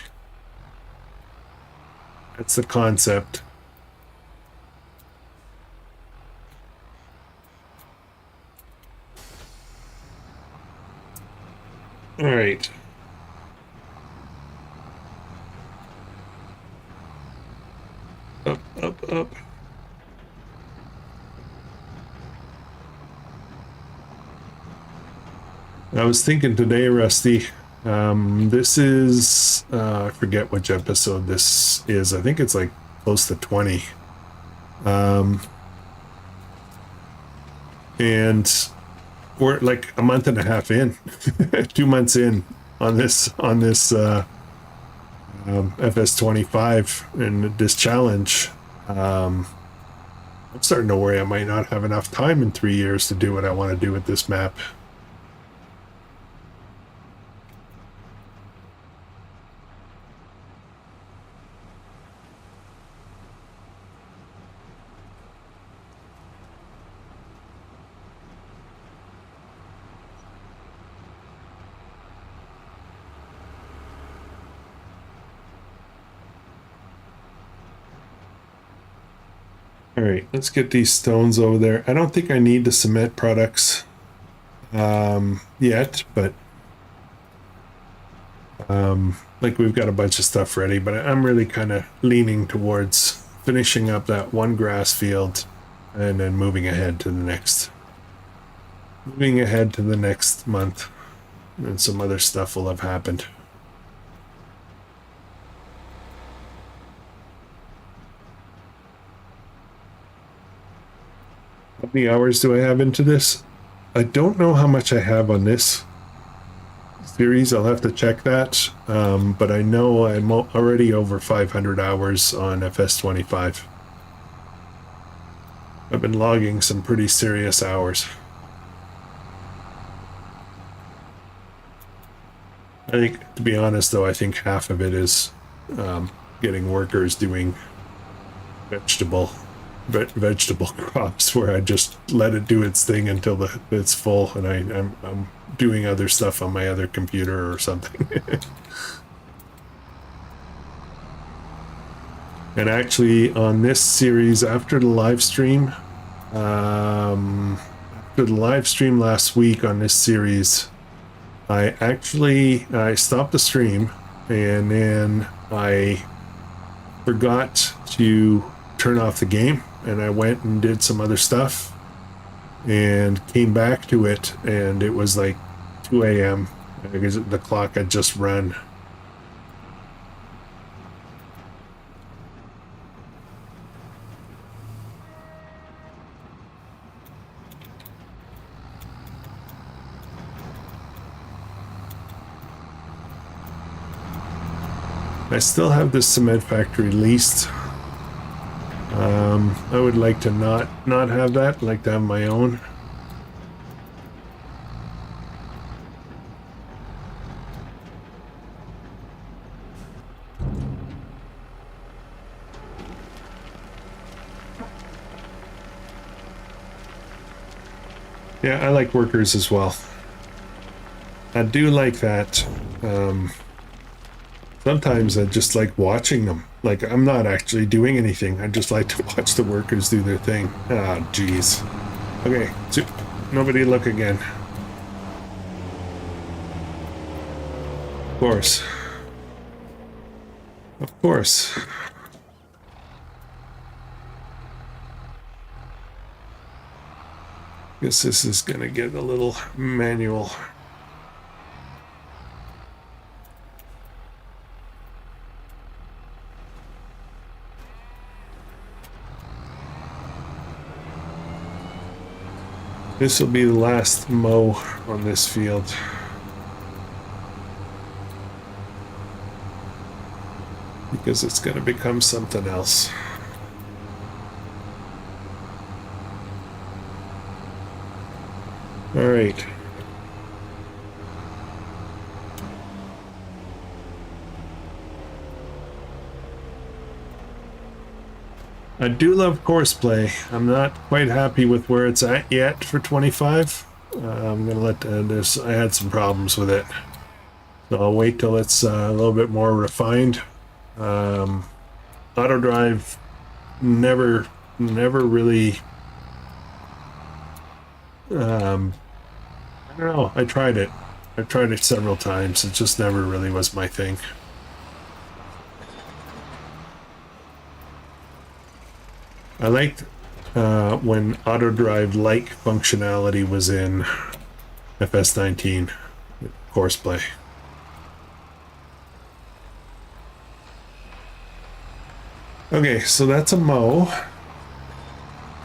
That's the concept. All right. Up, up, up. I was thinking today, Rusty, this is, I forget which episode this is. I think it's like close to 20. And we're like a month and a half in, 2 months in on this FS25 and this challenge. I'm starting to worry I might not have enough time in 3 years to do what I want to do with this map. All right, let's get these stones over there. I don't think I need the cement products yet, but like we've got a bunch of stuff ready, but I'm really kind of leaning towards finishing up that one grass field and then moving ahead to the next month, and some other stuff will have happened. How many hours do I have into this? I don't know how much I have on this series. I'll have to check that. But I know I'm already over 500 hours on FS25. I've been logging some pretty serious hours. I think, to be honest, though, I think half of it is getting workers doing vegetable crops, where I just let it do its thing until it's full, and I'm doing other stuff on my other computer or something. And actually, on this series, after the live stream last week on this series, I stopped the stream, and then I forgot to turn off the game, and I went and did some other stuff and came back to it, and it was like 2 a.m. because the clock had just run. I still have this cement factory leased. I would like to not have that. I'd like to have my own. Yeah, I like workers as well. I do like that. Sometimes I just like watching them. Like, I'm not actually doing anything. I just like to watch the workers do their thing. Ah, jeez. Okay, so nobody look again. Of course. Of course. Guess this is gonna get a little manual. This will be the last mow on this field. Because it's going to become something else. All right. I do love course play. I'm not quite happy with where it's at yet for 25. I'm gonna let this. I had some problems with it, so I'll wait till it's a little bit more refined. Auto drive never really. I don't know. I tried it. I've tried it several times. It just never really was my thing. I liked when auto drive like functionality was in FS19 course play. Okay, so that's a mow.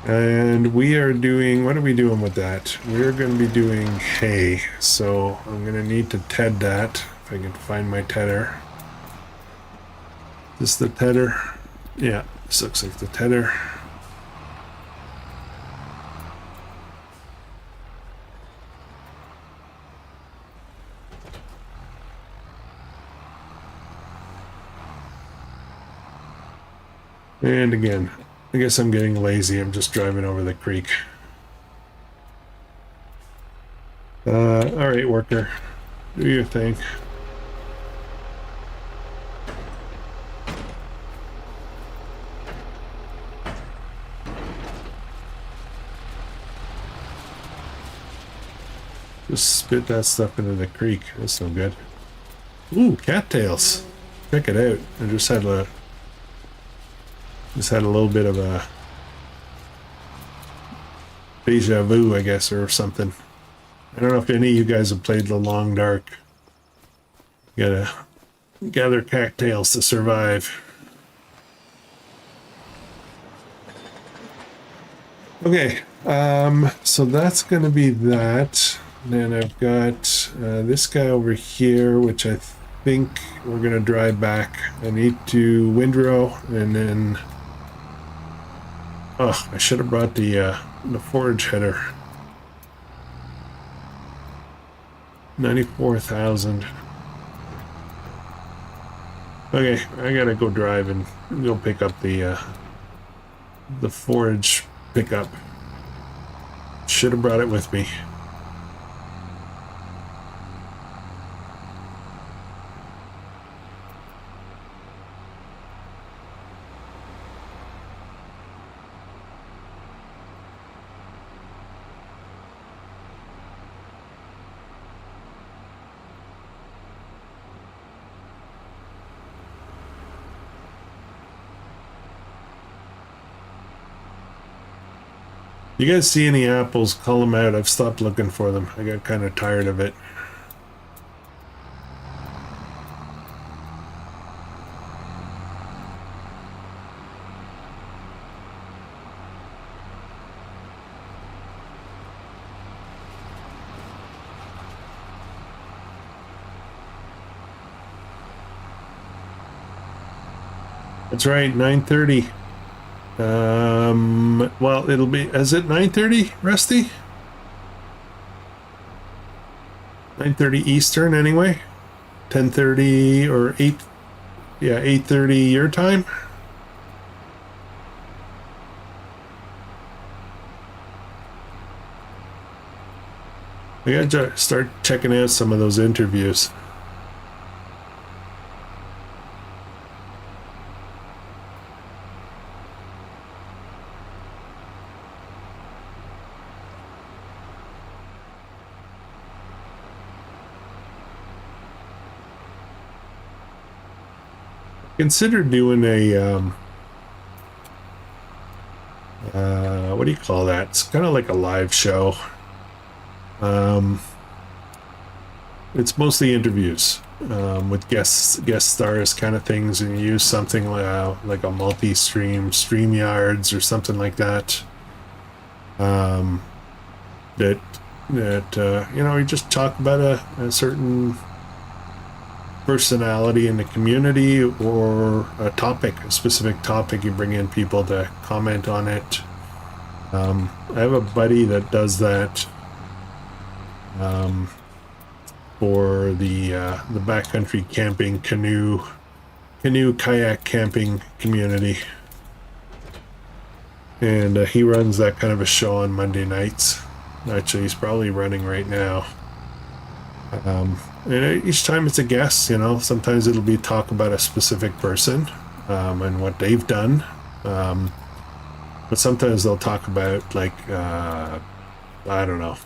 And we are doing, what are we doing with that? We're going to be doing hay. So I'm going to need to ted that, if I can find my tedder. Is this the tedder? Yeah, this looks like the tedder. And again, I guess I'm getting lazy. I'm just driving over the creek. All right, worker, do your thing. Just spit that stuff into the creek. That's no good. Ooh, cattails. Check it out. I just had a little bit of a deja vu, I guess, or something. I don't know if any of you guys have played The Long Dark. You gotta gather cattails to survive. Okay, so that's gonna be that. Then I've got this guy over here, which I think we're gonna drive back. I need to windrow, and then oh, I should have brought the forage header. 94,000. Okay, I gotta go drive and go pick up the forage pickup. Should have brought it with me. You guys see any apples, call them out. I've stopped looking for them. I got kind of tired of it. That's right, 9:30. Well, it'll be, is it 9:30, Rusty? 9:30 Eastern anyway. 10:30 or 8, yeah, 8:30 your time. We gotta start checking out some of those interviews. Consider doing a what do you call that? It's kind of like a live show. It's mostly interviews with guest stars kind of things, and you use something like a multi-stream StreamYards or something like that. That you know, you just talk about a certain personality in the community or a topic, a specific topic. You bring in people to comment on it. I have a buddy that does that for the backcountry camping canoe kayak camping community, and he runs that kind of a show on Monday nights. Actually, he's probably running right now. And each time it's a guest, you know, sometimes it'll be talk about a specific person and what they've done. But sometimes they'll talk about, like, I don't know,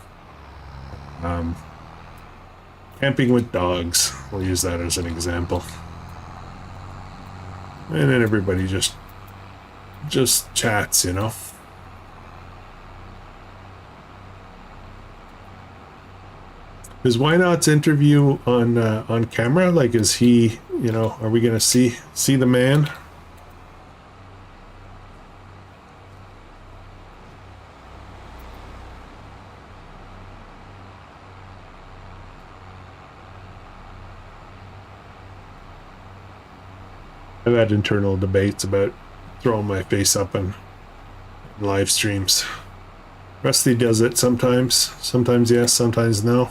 camping with dogs. We'll use that as an example. And then everybody just chats, you know. Is Why Not's interview on camera? Like, is he, you know, are we gonna see the man? I've had internal debates about throwing my face up on live streams. Rusty does it sometimes. Sometimes yes, sometimes no.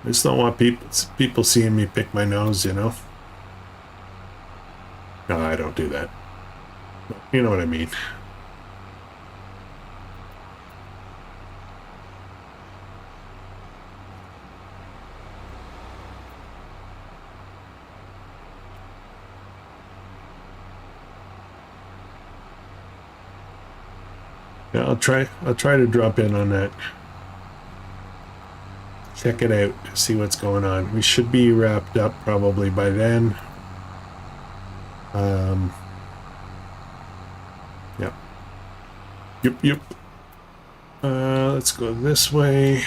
I just don't want people seeing me pick my nose, you know? No, I don't do that. You know what I mean. Yeah, I'll try to drop in on that. Check it out, see what's going on. We should be wrapped up probably by then. Yep. Yep. Let's go this way.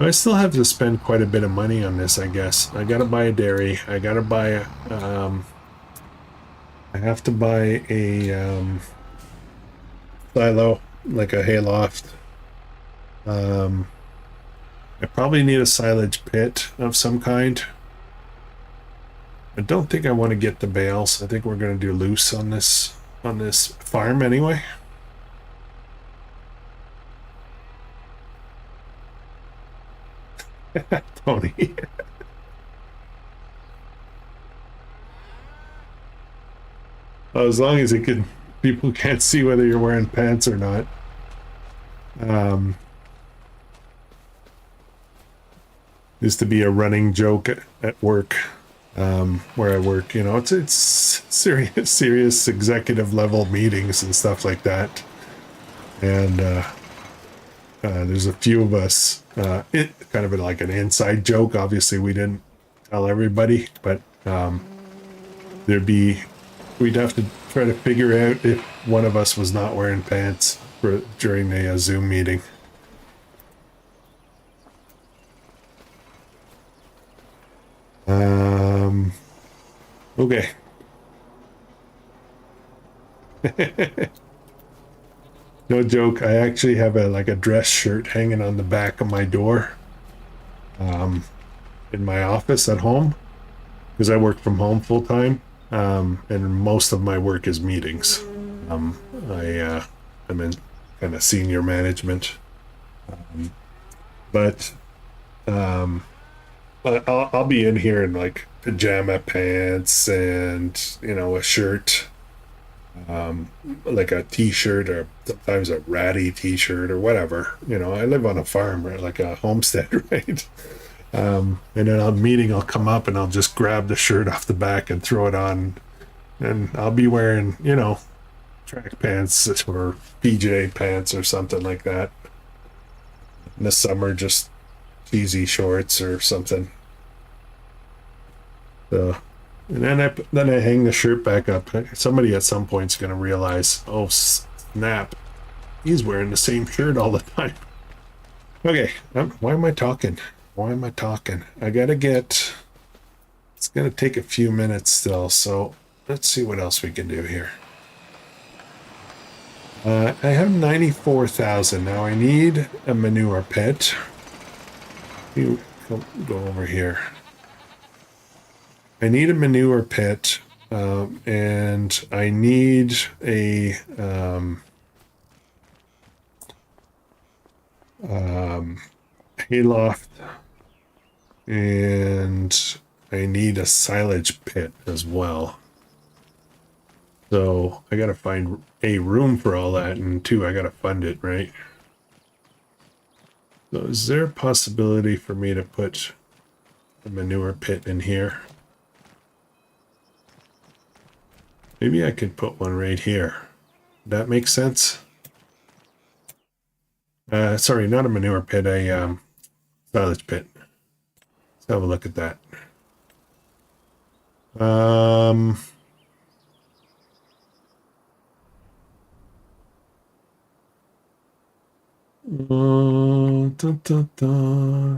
I still have to spend quite a bit of money on this, I guess. I gotta buy a dairy. I gotta buy a, I have to buy a, silo, like a hayloft. I probably need a silage pit of some kind. I don't think I want to get the bales. I think we're gonna do loose on this farm anyway. Tony. Well, as long as people can't see whether you're wearing pants or not. Used to be a running joke at work, where I work. You know, it's serious executive level meetings and stuff like that, and there's a few of us. It kind of like an inside joke. Obviously, we didn't tell everybody, but we'd have to try to figure out if one of us was not wearing pants during a Zoom meeting. Okay. No joke. I actually have a like a dress shirt hanging on the back of my door, um, in my office at home because I work from home full time, and most of my work is meetings. I'm in kind of senior management, but um, I'll be in here in like pajama pants and a shirt, like a t-shirt or sometimes a ratty t-shirt or whatever. I live on a farm or like a homestead, right? And then a meeting, I'll come up and I'll just grab the shirt off the back and throw it on, and I'll be wearing track pants or PJ pants or something like that. In the summer, just cheesy shorts or something. So, and then I hang the shirt back up. Somebody at some point's gonna realize, oh snap, he's wearing the same shirt all the time. Okay, why am I talking? Why am I talking? I gotta get. It's gonna take a few minutes still, so let's see what else we can do here. I have 94,000 now. I need a manure pit. You go over here. I need a manure pit, and I need a hayloft, and I need a silage pit as well. So I gotta find a room for all that, and two, I gotta fund it, right? So is there a possibility for me to put a manure pit in here? Maybe I could put one right here. That makes sense? Sorry, not a manure pit, a silage pit. Let's have a look at that.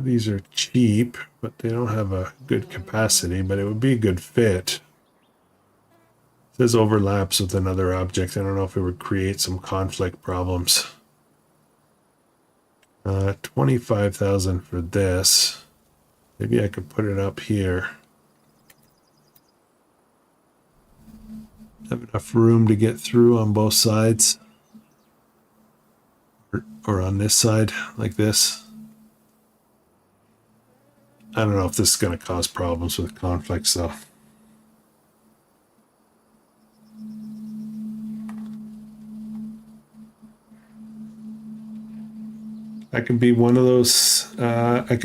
These are cheap, but they don't have a good capacity, but it would be a good fit. It says overlaps with another object. I don't know if it would create some conflict problems. 25,000 for this. Maybe I could put it up here. Have enough room to get through on both sides. Or on this side, like this. I don't know if this is going to cause problems with conflicts, though. I can be one of those. I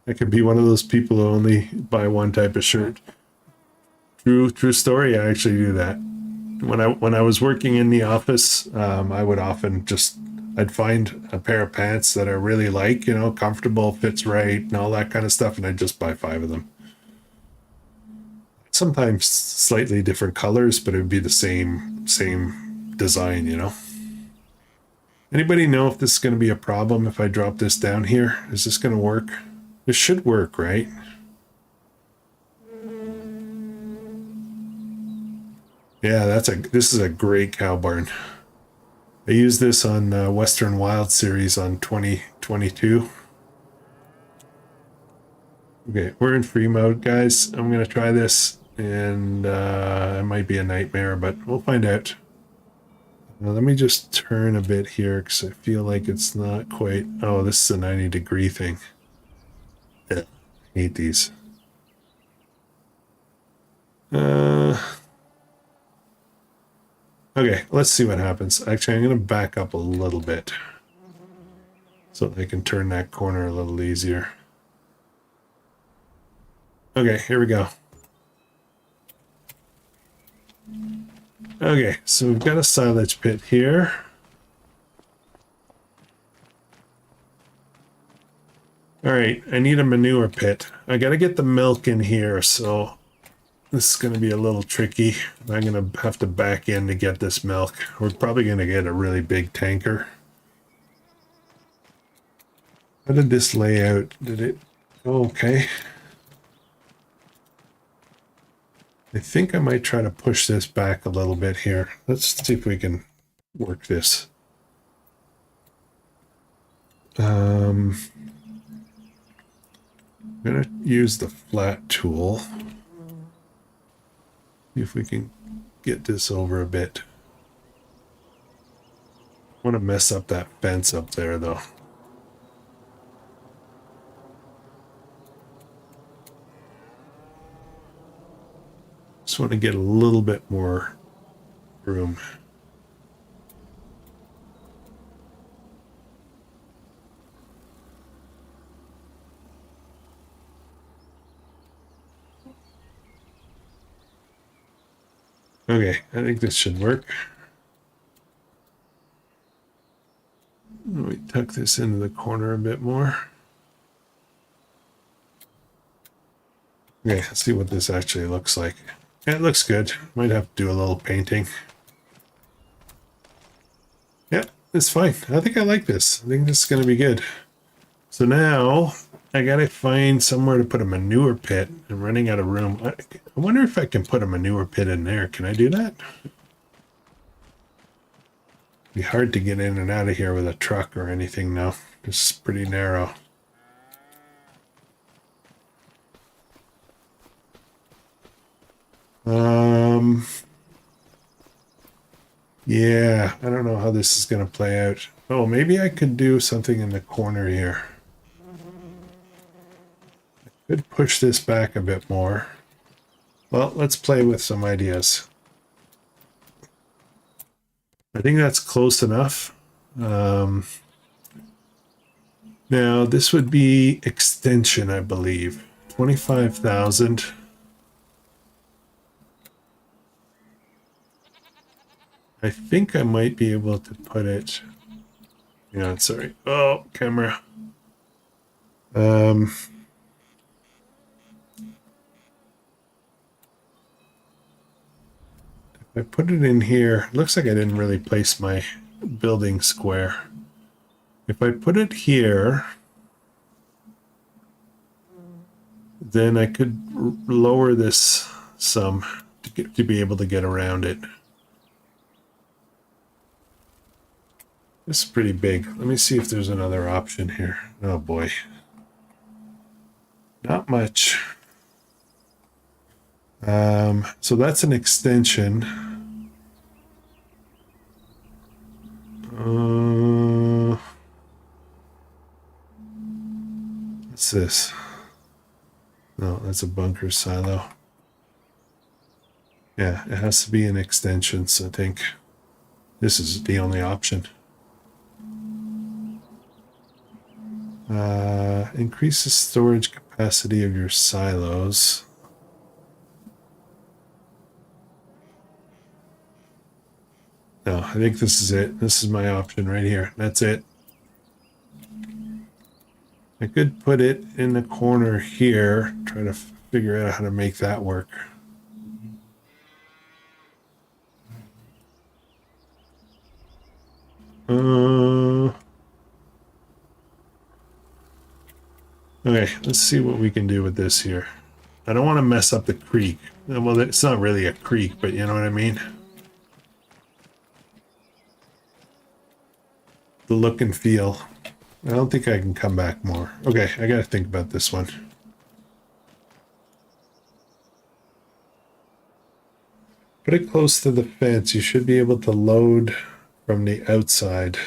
could be one of those people who only buy one type of shirt. True story. I actually do that. When I was working in the office, I would often I'd find a pair of pants that I really like, comfortable, fits right, and all that kind of stuff, and I'd just buy 5 of them. Sometimes slightly different colors, but it would be the same design. Anybody know if this is going to be a problem if I drop this down here? Is this going to work? This should work, right? Yeah, this is a great cow barn. I used this on Western Wild Series on 2022. Okay, we're in free mode, guys. I'm gonna try this, and it might be a nightmare, but we'll find out. Now, let me just turn a bit here because I feel like it's not quite. Oh, this is a 90-degree thing. Yeah, I hate these. Okay, let's see what happens. Actually, I'm going to back up a little bit so I can turn that corner a little easier. Okay, here we go. Okay, so we've got a silage pit here. All right, I need a manure pit. I got to get the milk in here, so this is going to be a little tricky. I'm going to have to back in to get this milk. We're probably going to get a really big tanker. How did this lay out? Did it? Oh, okay. I think I might try to push this back a little bit here. Let's see if we can work this. I'm gonna use the flat tool. See if we can get this over a bit. I want to mess up that fence up there though. Just want to get a little bit more room. Okay, I think this should work. Let me tuck this into the corner a bit more. Okay, let's see what this actually looks like. Yeah, it looks good. Might have to do a little painting. Yeah, it's fine. I think I like this. I think this is going to be good. So now I got to find somewhere to put a manure pit. I'm running out of room. I wonder if I can put a manure pit in there. Can I do that? Be hard to get in and out of here with a truck or anything now. It's pretty narrow. Yeah, I don't know how this is going to play out. Oh, maybe I could do something in the corner here. I could push this back a bit more. Well, let's play with some ideas. I think that's close enough. Now, this would be extension, I believe. 25,000. I think I might be able to put it... Yeah, sorry. Oh, camera. If I put it in here, looks like I didn't really place my building square. If I put it here, then I could lower this some to be able to get around it. This is pretty big. Let me see if there's another option here. Oh boy. Not much. So that's an extension. What's this? No, that's a bunker silo. Yeah, it has to be an extension, so I think this is the only option. Increase the storage capacity of your silos. No, I think this is it. This is my option right here. That's it. I could put it in the corner here, try to figure out how to make that work. Okay, let's see what we can do with this here. I don't want to mess up the creek. Well, it's not really a creek, but you know what I mean? The look and feel. I don't think I can come back more. Okay, I gotta think about this one. Put it close to the fence. You should be able to load from the outside.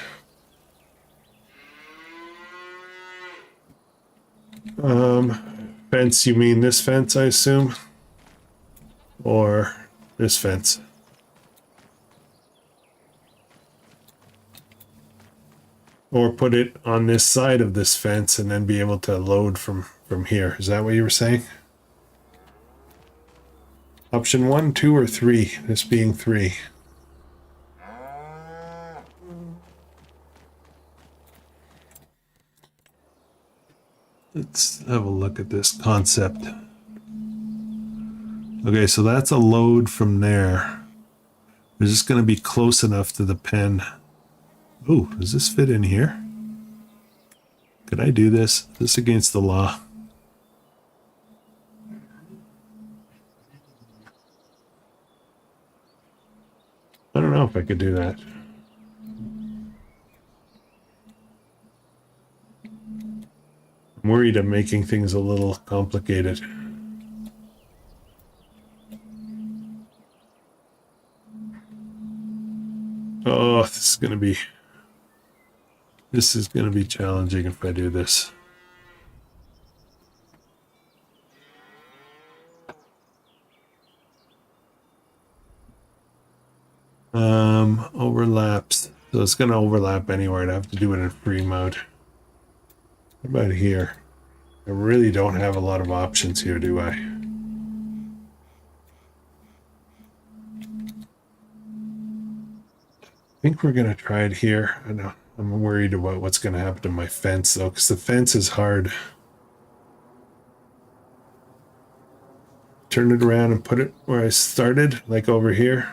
Fence, you mean this fence, I assume? Or this fence? Or put it on this side of this fence and then be able to load from here. Is that what you were saying? Option 1, 2, or 3? This being 3. Let's have a look at this concept. Okay, so that's a load from there. Is this going to be close enough to the pen? Ooh, does this fit in here? Could I do this? Is this against the law? if I could do that. I'm worried I'm making things a little complicated. Oh, this is gonna be challenging if I do this. Overlaps. So it's gonna overlap anywhere. I'd have to do it in free mode. What about here? I really don't have a lot of options here, do I? I think we're gonna try it here. I know I'm worried about what's gonna happen to my fence though, because the fence is hard. Turn it around and put it where I started, like over here.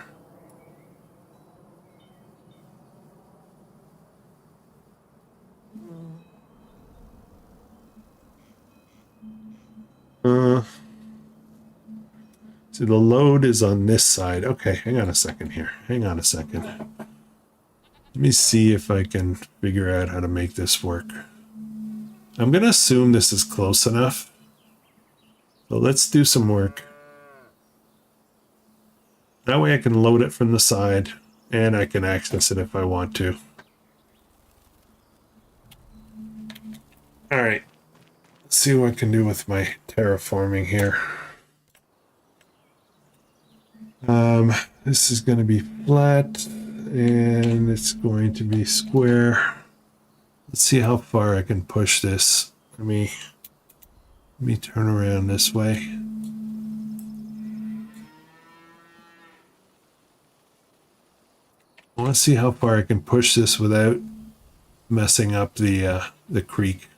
See, the load is on this side. Okay, hang on a second here. Hang on a second. Let me see if I can figure out how to make this work. I'm going to assume this is close enough. So let's do some work. That way I can load it from the side, and I can access it if I want to. All right. Let's see what I can do with my terraforming here. This is going to be flat, and it's going to be square. Let's see how far I can push this. Let me turn around this way. I want to see how far I can push this without messing up the creek.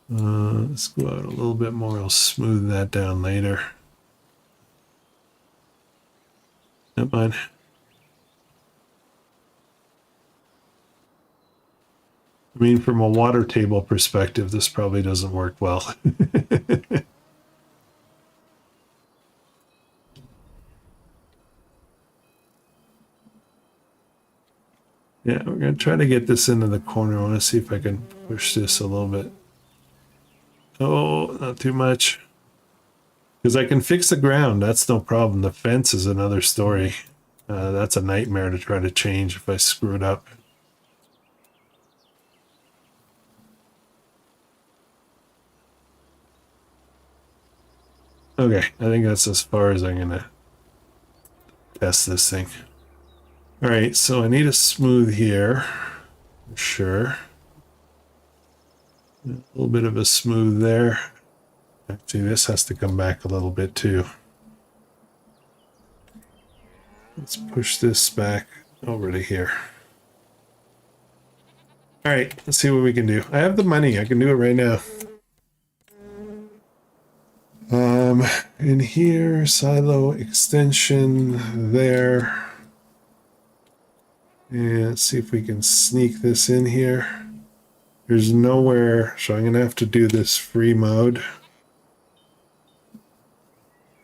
Let's go out a little bit more. I'll smooth that down later. Come on. I mean, from a water table perspective, this probably doesn't work well. Yeah, we're going to try to get this into the corner. I want to see if I can push this a little bit. Oh, not too much. Because I can fix the ground. That's no problem. The fence is another story. That's a nightmare to try to change if I screw it up. Okay, I think that's as far as I'm going to test this thing. All right, so I need a smooth here. Sure. A little bit of a smooth there. Actually, this has to come back a little bit too. Let's push this back over to here. All right, let's see what we can do. I have the money. I can do it right now. In here, silo extension there. And let's see if we can sneak this in here. There's nowhere, so I'm going to have to do this free mode.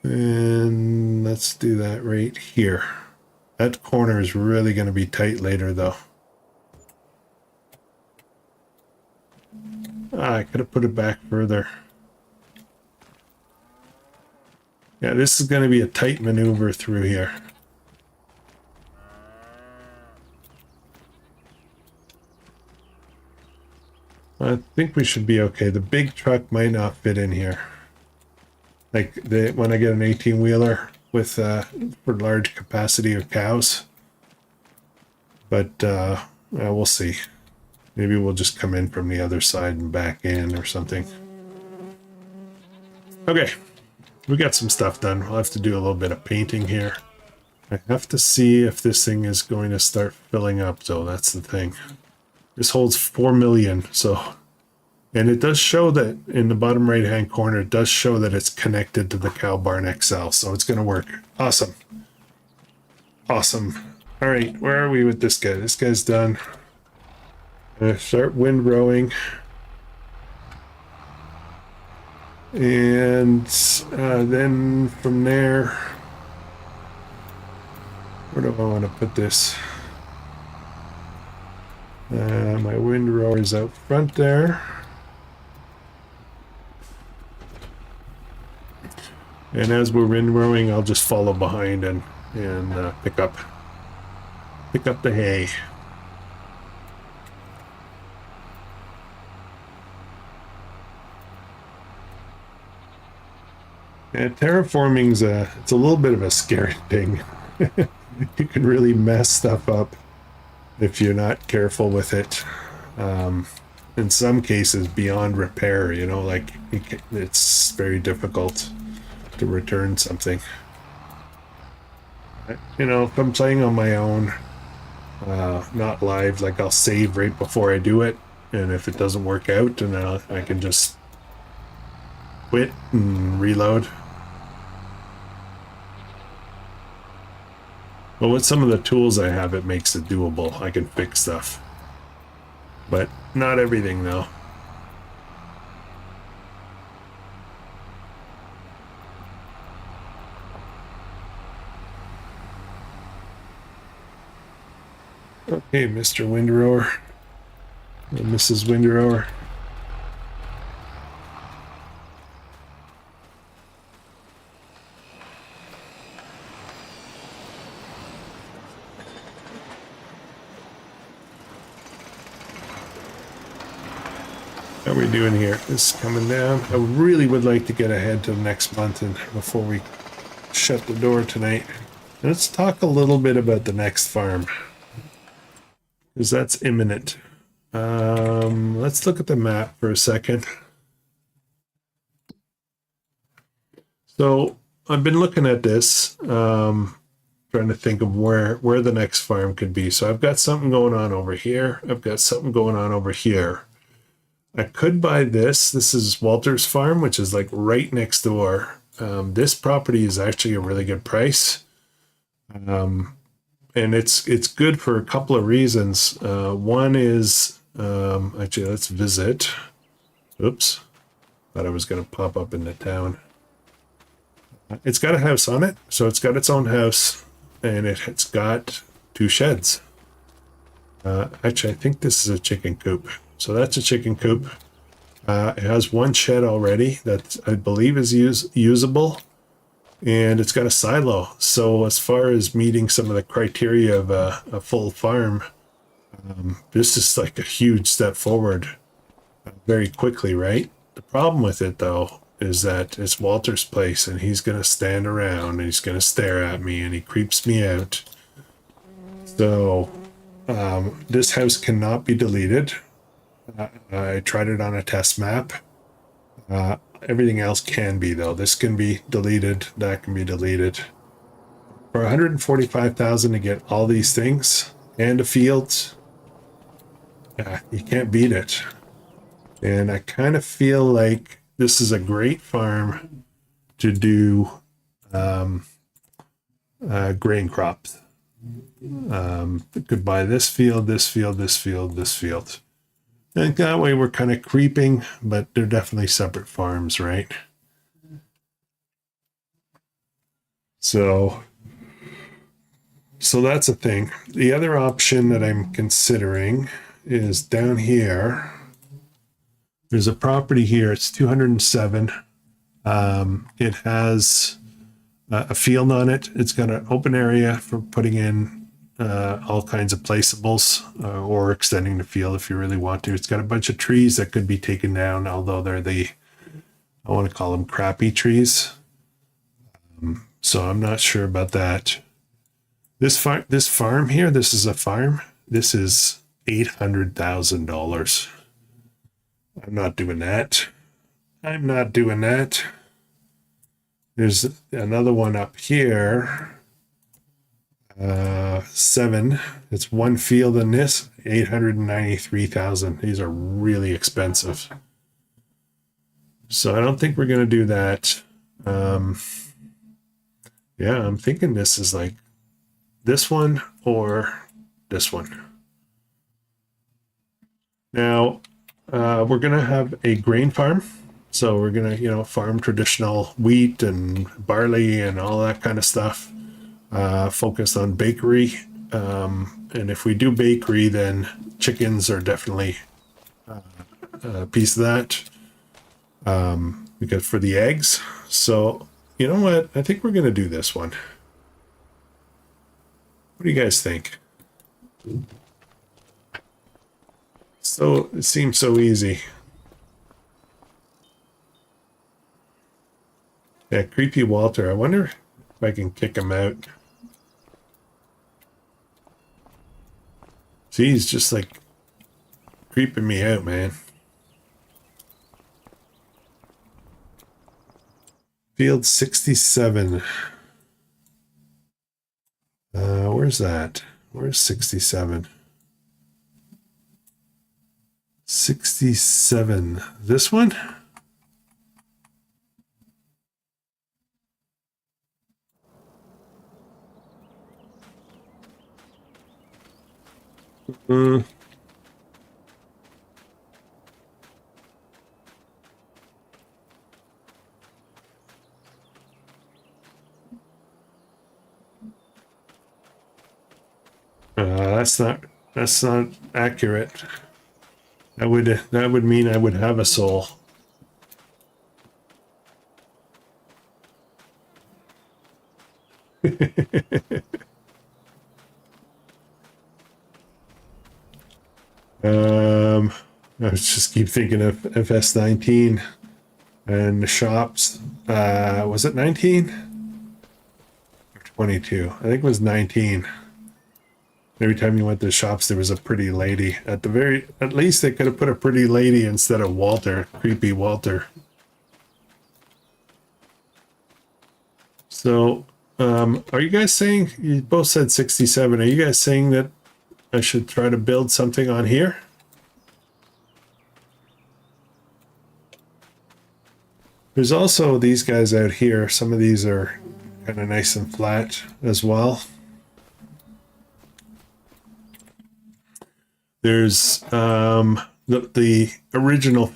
And let's do that right here. That corner is really going to be tight later, though. I could have put it back further. Yeah, this is going to be a tight maneuver through here. I think we should be okay. The big truck might not fit in here. Like when I get an 18-wheeler with for large capacity of cows. But we'll see. Maybe we'll just come in from the other side and back in or something. Okay, we got some stuff done. We'll have to do a little bit of painting here. I have to see if this thing is going to start filling up, though. That's the thing. This holds 4 million, so... And it does show that in the bottom right-hand corner, it does show that it's connected to the Cow Barn XL, so it's going to work. Awesome. Awesome. All right, where are we with this guy? This guy's done. Start windrowing. And then from there, Where do I want to put this? My windrower is out front there. And as we're windrowing, I'll just follow behind and pick up the hay. And terraforming's it's a little bit of a scary thing. You can really mess stuff up if you're not careful with it. In some cases, beyond repair. You know, like it's very difficult to return something. You know, if I'm playing on my own, not live, like I'll save right before I do it, and if it doesn't work out, then I can just quit and reload. But with some of the tools I have, it makes it doable. I can fix stuff. But not everything, though. Okay, Mr. Windrower. And Mrs. Windrower. How are we doing here? This is coming down. I really would like to get ahead to the next month and before we shut the door tonight. Let's talk a little bit about the next farm, because that's imminent. Let's look at the map for a second. So I've been looking at this, trying to think of where the next farm could be. So I've got something going on over here. I've got something going on over here. I could buy this. This is Walter's farm, which is like right next door. This property is actually a really good price. And it's good for a couple of reasons. One is, actually, let's visit. Oops. Thought I was going to pop up into town. It's got a house on it. So it's got its own house. And it's got 2 sheds. Actually, I think this is a chicken coop. So that's a chicken coop. It has 1 shed already that I believe is usable. And it's got a silo. So as far as meeting some of the criteria of a full farm, this is like a huge step forward very quickly, right? The problem with it, though, is that it's Walter's place, and he's going to stand around, and he's going to stare at me, and he creeps me out. So this house cannot be deleted. I tried it on a test map. Everything else can be, though. This can be deleted. That can be deleted. For $145,000 to get all these things and a field, you can't beat it. And I kind of feel like this is a great farm to do grain crops. Could buy this field, this field, this field, this field. And that way we're kind of creeping, but they're definitely separate farms, right? So that's a thing. The other option that I'm considering is down here. There's a property here. It's 207. It has a field on it. It's got an open area for putting in all kinds of placeables or extending the field if you really want to. It's got a bunch of trees that could be taken down, although they're I want to call them crappy trees. So I'm not sure about that. This farm here, this is a farm. This is $800,000. I'm not doing that. I'm not doing that. There's another one up here. 7. It's 1 field in this, 893,000. These are really expensive. So I don't think we're going to do that. Yeah, I'm thinking this is like this one or this one. Now, we're going to have a grain farm. So we're going to, farm traditional wheat and barley and all that kind of stuff. focused on bakery. And if we do bakery, then chickens are definitely a piece of that, because for the eggs. So, you know what? I think we're going to do this one. What do you guys think? So, it seems so easy. Yeah, creepy Walter. I wonder if I can kick him out. See, he's just like creeping me out, man. Field 67. Where's that? Where's 67? 67. This one? That's not accurate. That would mean I would have a soul. I just keep thinking of FS19 and the shops. Was it 19 or 22? I think it was 19. Every time you went to the shops, there was a pretty lady. At least they could have put a pretty lady instead of Walter, creepy Walter. So, are you guys saying, you both said 67, are you guys saying that I should try to build something on here? There's also these guys out here. Some of these are kind of nice and flat as well. There's the original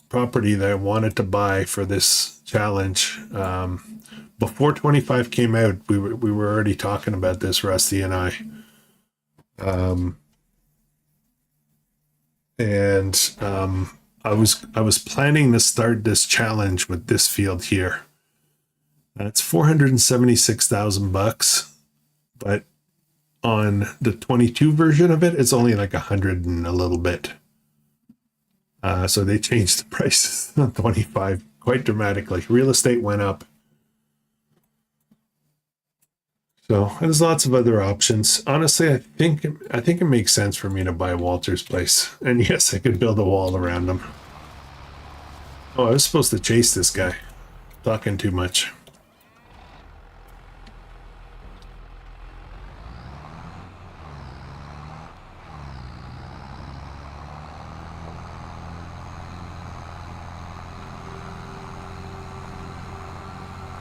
property that I wanted to buy for this challenge. Before 25 came out, we were already talking about this, Rusty and I. I was planning to start this challenge with this field here. It's $476,000, but on the 22 version of it, it's only like 100 and a little bit. So they changed the prices on 25 quite dramatically. Real estate went up. So there's lots of other options. Honestly, I think it makes sense for me to buy Walter's place. And yes, I could build a wall around him. Oh, I was supposed to chase this guy. Talking too much.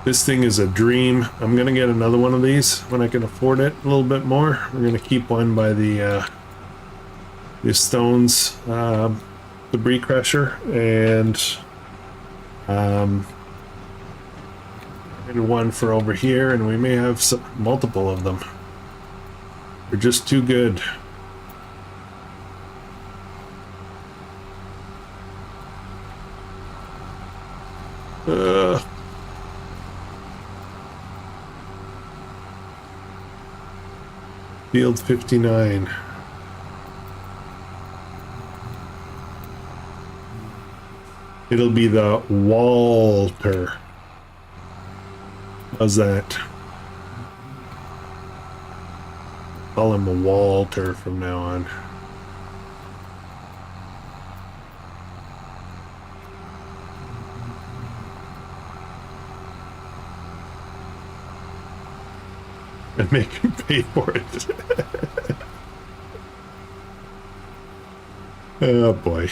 This thing is a dream. I'm gonna get another one of these when I can afford it a little bit more. We're gonna keep one by the stones debris crusher and one for over here, and we may have multiple of them. They're just too good. Field 59. It'll be the Walter. How's that? Call him a Walter from now on. And make him pay for it. Oh boy.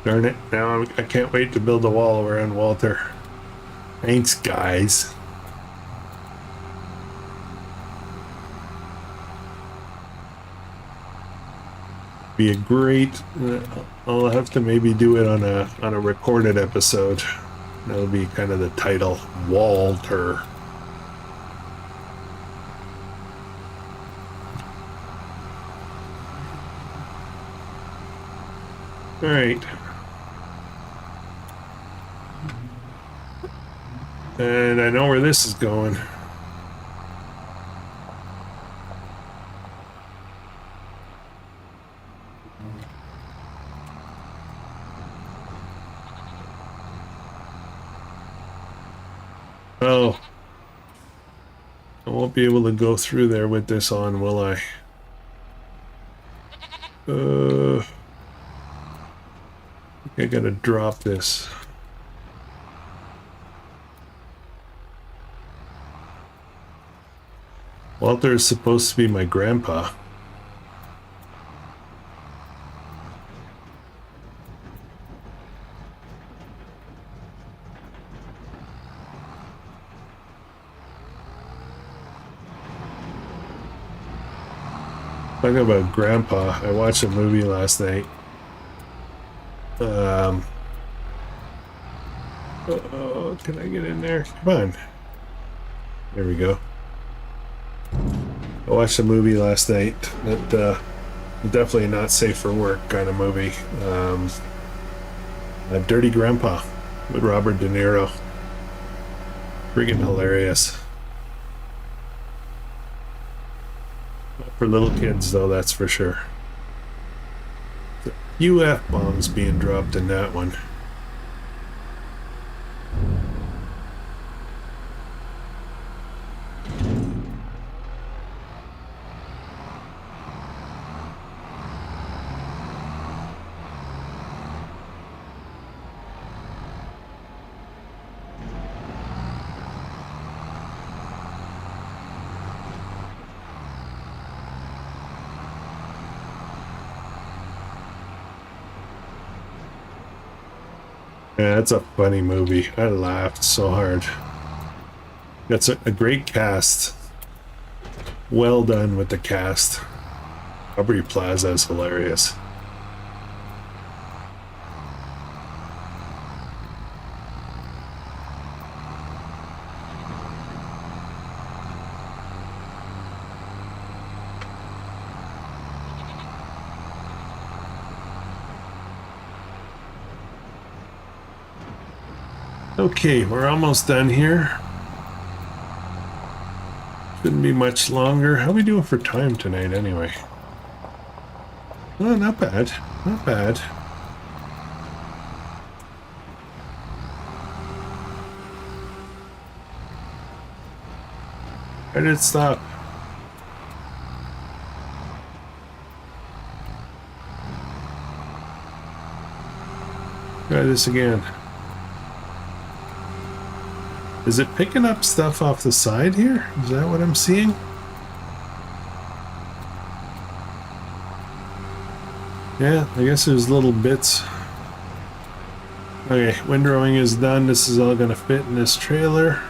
Darn it, now I can't wait to build a wall around Walter. Thanks, guys. Be a great, I'll have to maybe do it on a recorded episode. That'll be kind of the title, Walter. All right. And I know where this is going. Oh. I won't be able to go through there with this on, will I? I gotta drop this. Walter is supposed to be my grandpa. Talking about grandpa, I watched a movie last night. Can I get in there? Come on. There we go. I watched a movie last night that definitely not safe for work kind of movie. A Dirty Grandpa with Robert De Niro. Friggin' hilarious. Not for little kids though, that's for sure. A few F-bombs being dropped in that one. Yeah, that's a funny movie. I laughed so hard. That's a great cast. Well done with the cast. Aubrey Plaza is hilarious. Okay, we're almost done here. Shouldn't be much longer. How are we doing for time tonight anyway? Oh, not bad. Not bad. Why did it stop? Try this again. Is it picking up stuff off the side here? Is that what I'm seeing? Yeah, I guess there's little bits. Okay, windrowing is done. This is all gonna fit in this trailer.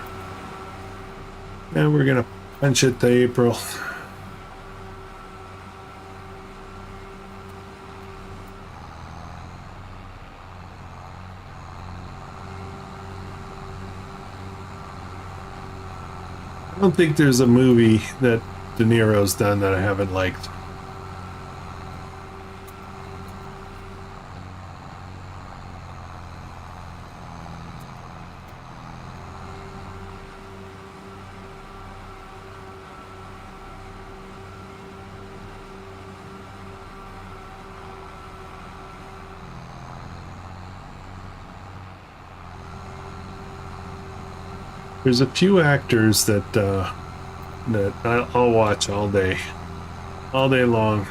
And we're gonna punch it to April. I don't think there's a movie that De Niro's done that I haven't liked. There's a few actors that I'll watch all day long.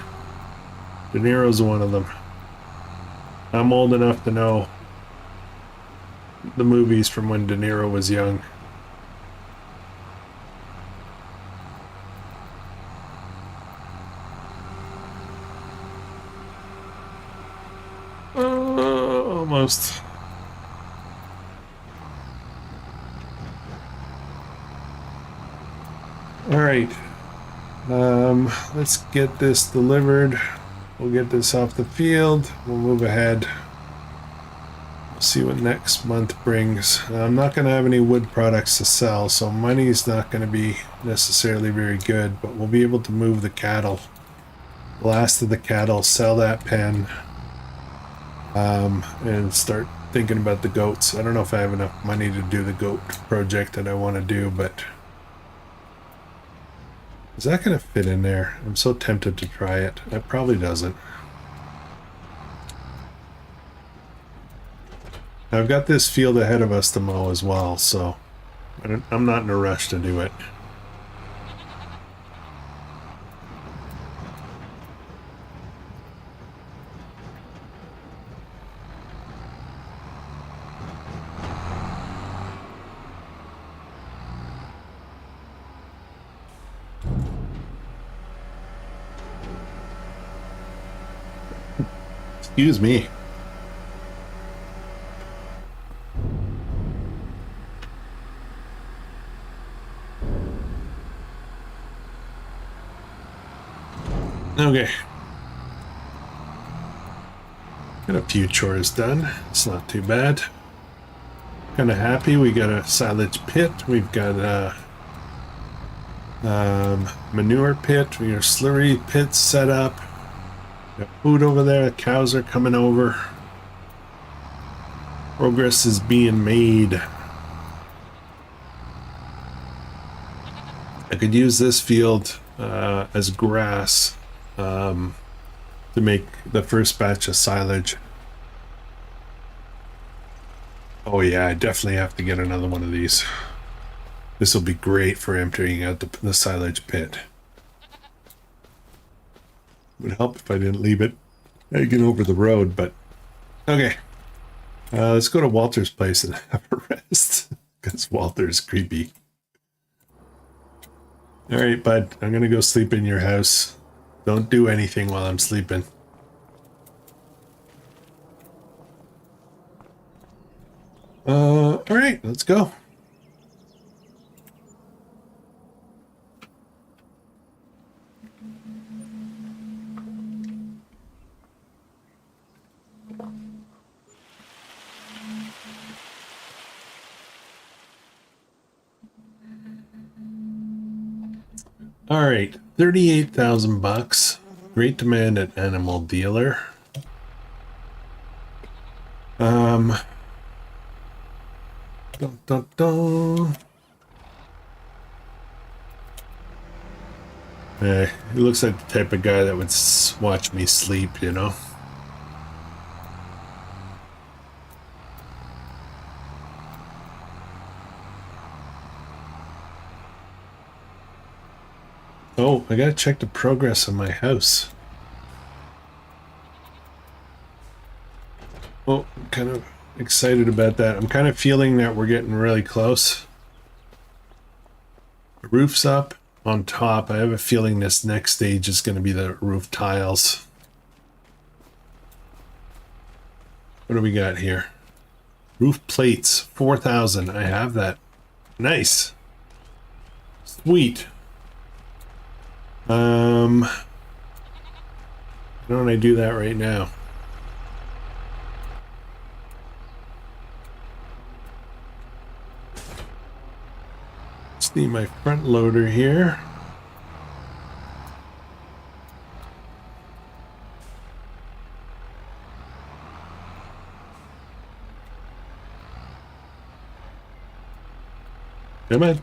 De Niro's one of them. I'm old enough to know the movies from when De Niro was young. Oh Almost. All right. Let's get this delivered. We'll get this off the field. We'll move ahead. We'll see what next month brings. I'm not going to have any wood products to sell, so money's not going to be necessarily very good, but we'll be able to move the cattle. The last of the cattle, sell that pen, and start thinking about the goats. I don't know if I have enough money to do the goat project that I want to do, but is that going to fit in there? I'm so tempted to try it. It probably doesn't. I've got this field ahead of us to mow as well, so I'm not in a rush to do it. Excuse me. Okay. Got a few chores done. It's not too bad. Kind of happy. We got a silage pit. We've got a manure pit. We got slurry pits set up. Got food over there. The cows are coming over. Progress is being made. I could use this field as grass to make the first batch of silage. Oh yeah, I definitely have to get another one of these. This will be great for emptying out the silage pit. Would help if I didn't leave it hanging over the road, but okay. Let's go to Walter's place and have a rest, because Walter's creepy. All right, bud, I'm gonna go sleep in your house. Don't do anything while I'm sleeping. All right, let's go. All right, 38,000 bucks. Great demand at animal dealer. Dun, dun, dun. He looks like the type of guy that would watch me sleep, you know? Oh, I gotta check the progress of my house. Oh, I'm kind of excited about that. I'm kind of feeling that we're getting really close. The roof's up on top. I have a feeling this next stage is going to be the roof tiles. What do we got here? Roof plates, 4,000. I have that. Nice. Sweet. Why don't I do that right now? Just need my front loader here. Come on.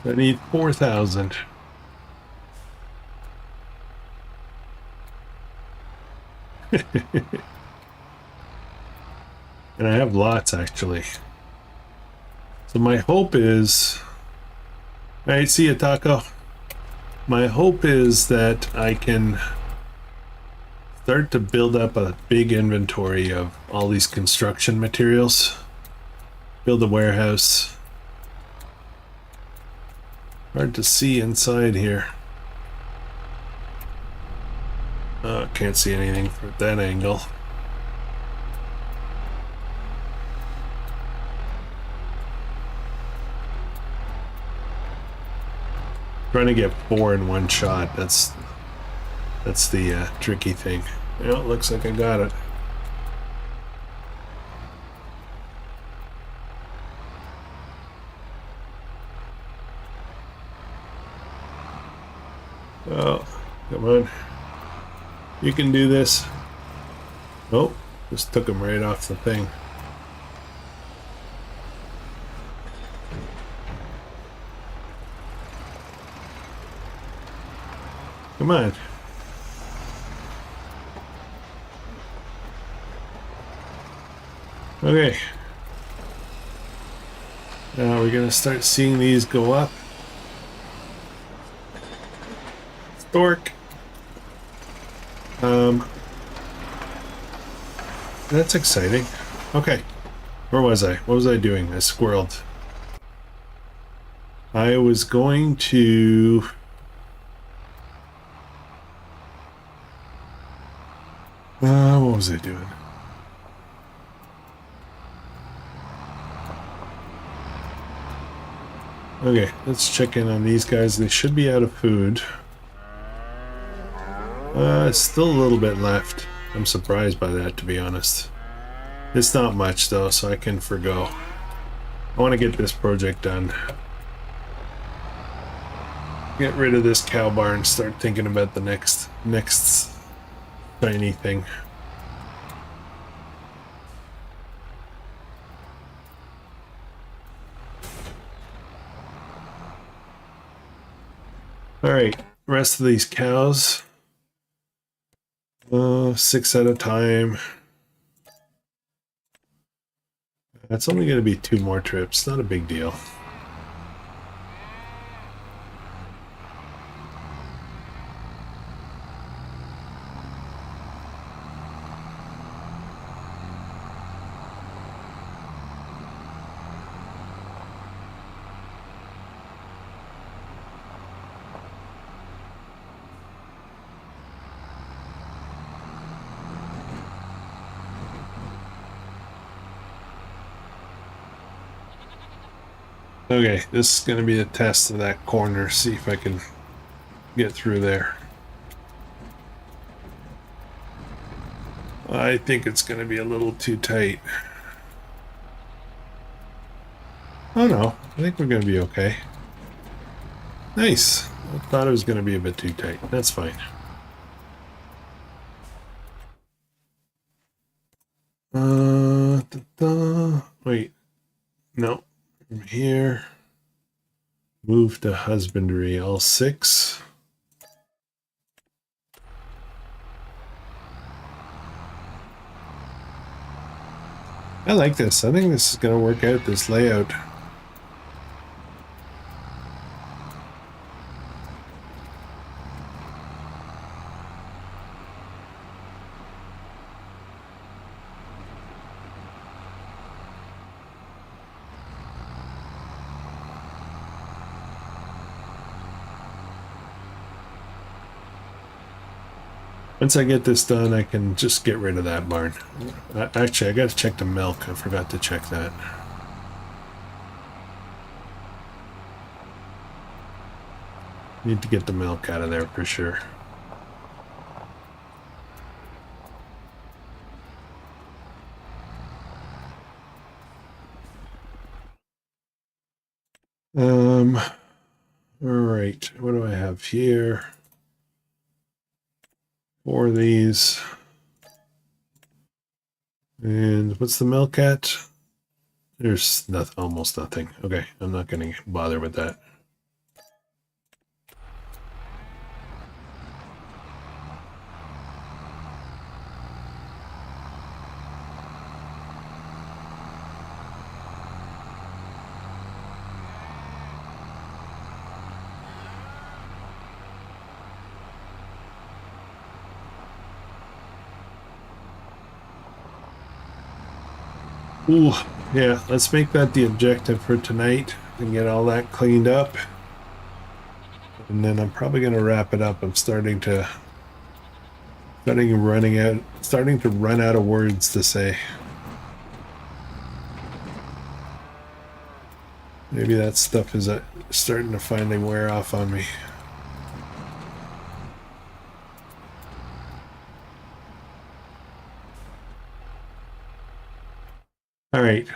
I need 4,000. And I have lots, actually. So my hope is... Alright, see ya, Taco. My hope is that I can start to build up a big inventory of all these construction materials. Build a warehouse. Hard to see inside here. can't see anything from that angle. Trying to get 4 in one shot. That's the tricky thing. Yeah, it looks like I got it. Oh, come on. You can do this. Oh, just took him right off the thing. Come on. Okay. Now we're gonna start seeing these go up. Stork. That's exciting. Okay. Where was I? What was I doing? I squirreled. I was going to... what was I doing? Okay, let's check in on these guys. They should be out of food. Still a little bit left. I'm surprised by that, to be honest. It's not much, though, so I can forgo. I want to get this project done. Get rid of this cow barn, start thinking about the next shiny thing. Alright, rest of these cows. 6 at a time. That's only going to be 2 more trips, not a big deal. Okay, this is going to be a test of that corner, see if I can get through there. I think it's going to be a little too tight. Oh no, I think we're going to be okay. Nice. I thought it was going to be a bit too tight. That's fine. Wait. No. From here. Move to husbandry, all 6. I like this. I think this is going to work out, this layout. Once I get this done, I can just get rid of that barn. Actually, I got to check the milk. I forgot to check that. Need to get the milk out of there for sure. All right. What do I have here? 4 of these. And what's the milk at? There's nothing, almost nothing. Okay, I'm not going to bother with that. Ooh, yeah, let's make that the objective for tonight and get all that cleaned up. And then I'm probably going to wrap it up. I'm starting to Starting to run out of words to say. Maybe that stuff is starting to finally wear off on me. All right, 2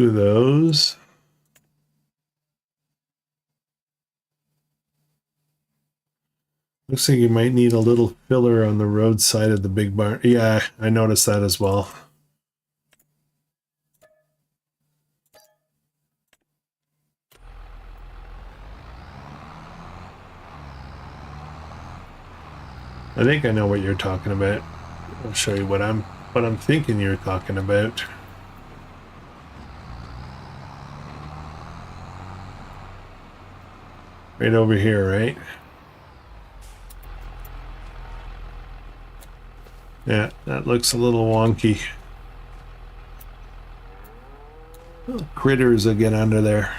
of those. Looks like you might need a little filler on the roadside of the big barn. Yeah, I noticed that as well. I think I know what you're talking about. I'll show you what I'm thinking you're talking about. Right over here, right? Yeah, that looks a little wonky. Oh, critters will get under there.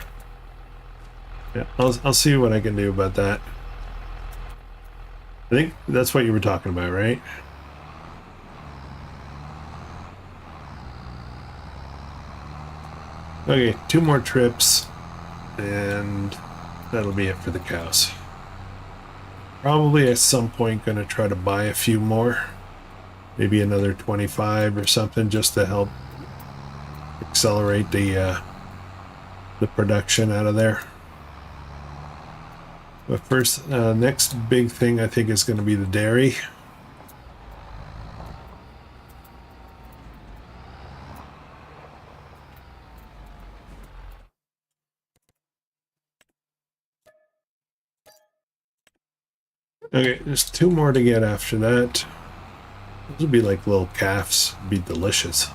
Yeah, I'll see what I can do about that. I think that's what you were talking about, right? Okay, 2 more trips, and that'll be it for the cows. Probably at some point going to try to buy a few more. Maybe another 25 or something, just to help accelerate the production out of there. But first, next big thing I think is going to be the dairy. Okay, there's 2 more to get after that. Those would be like little calves. Be delicious.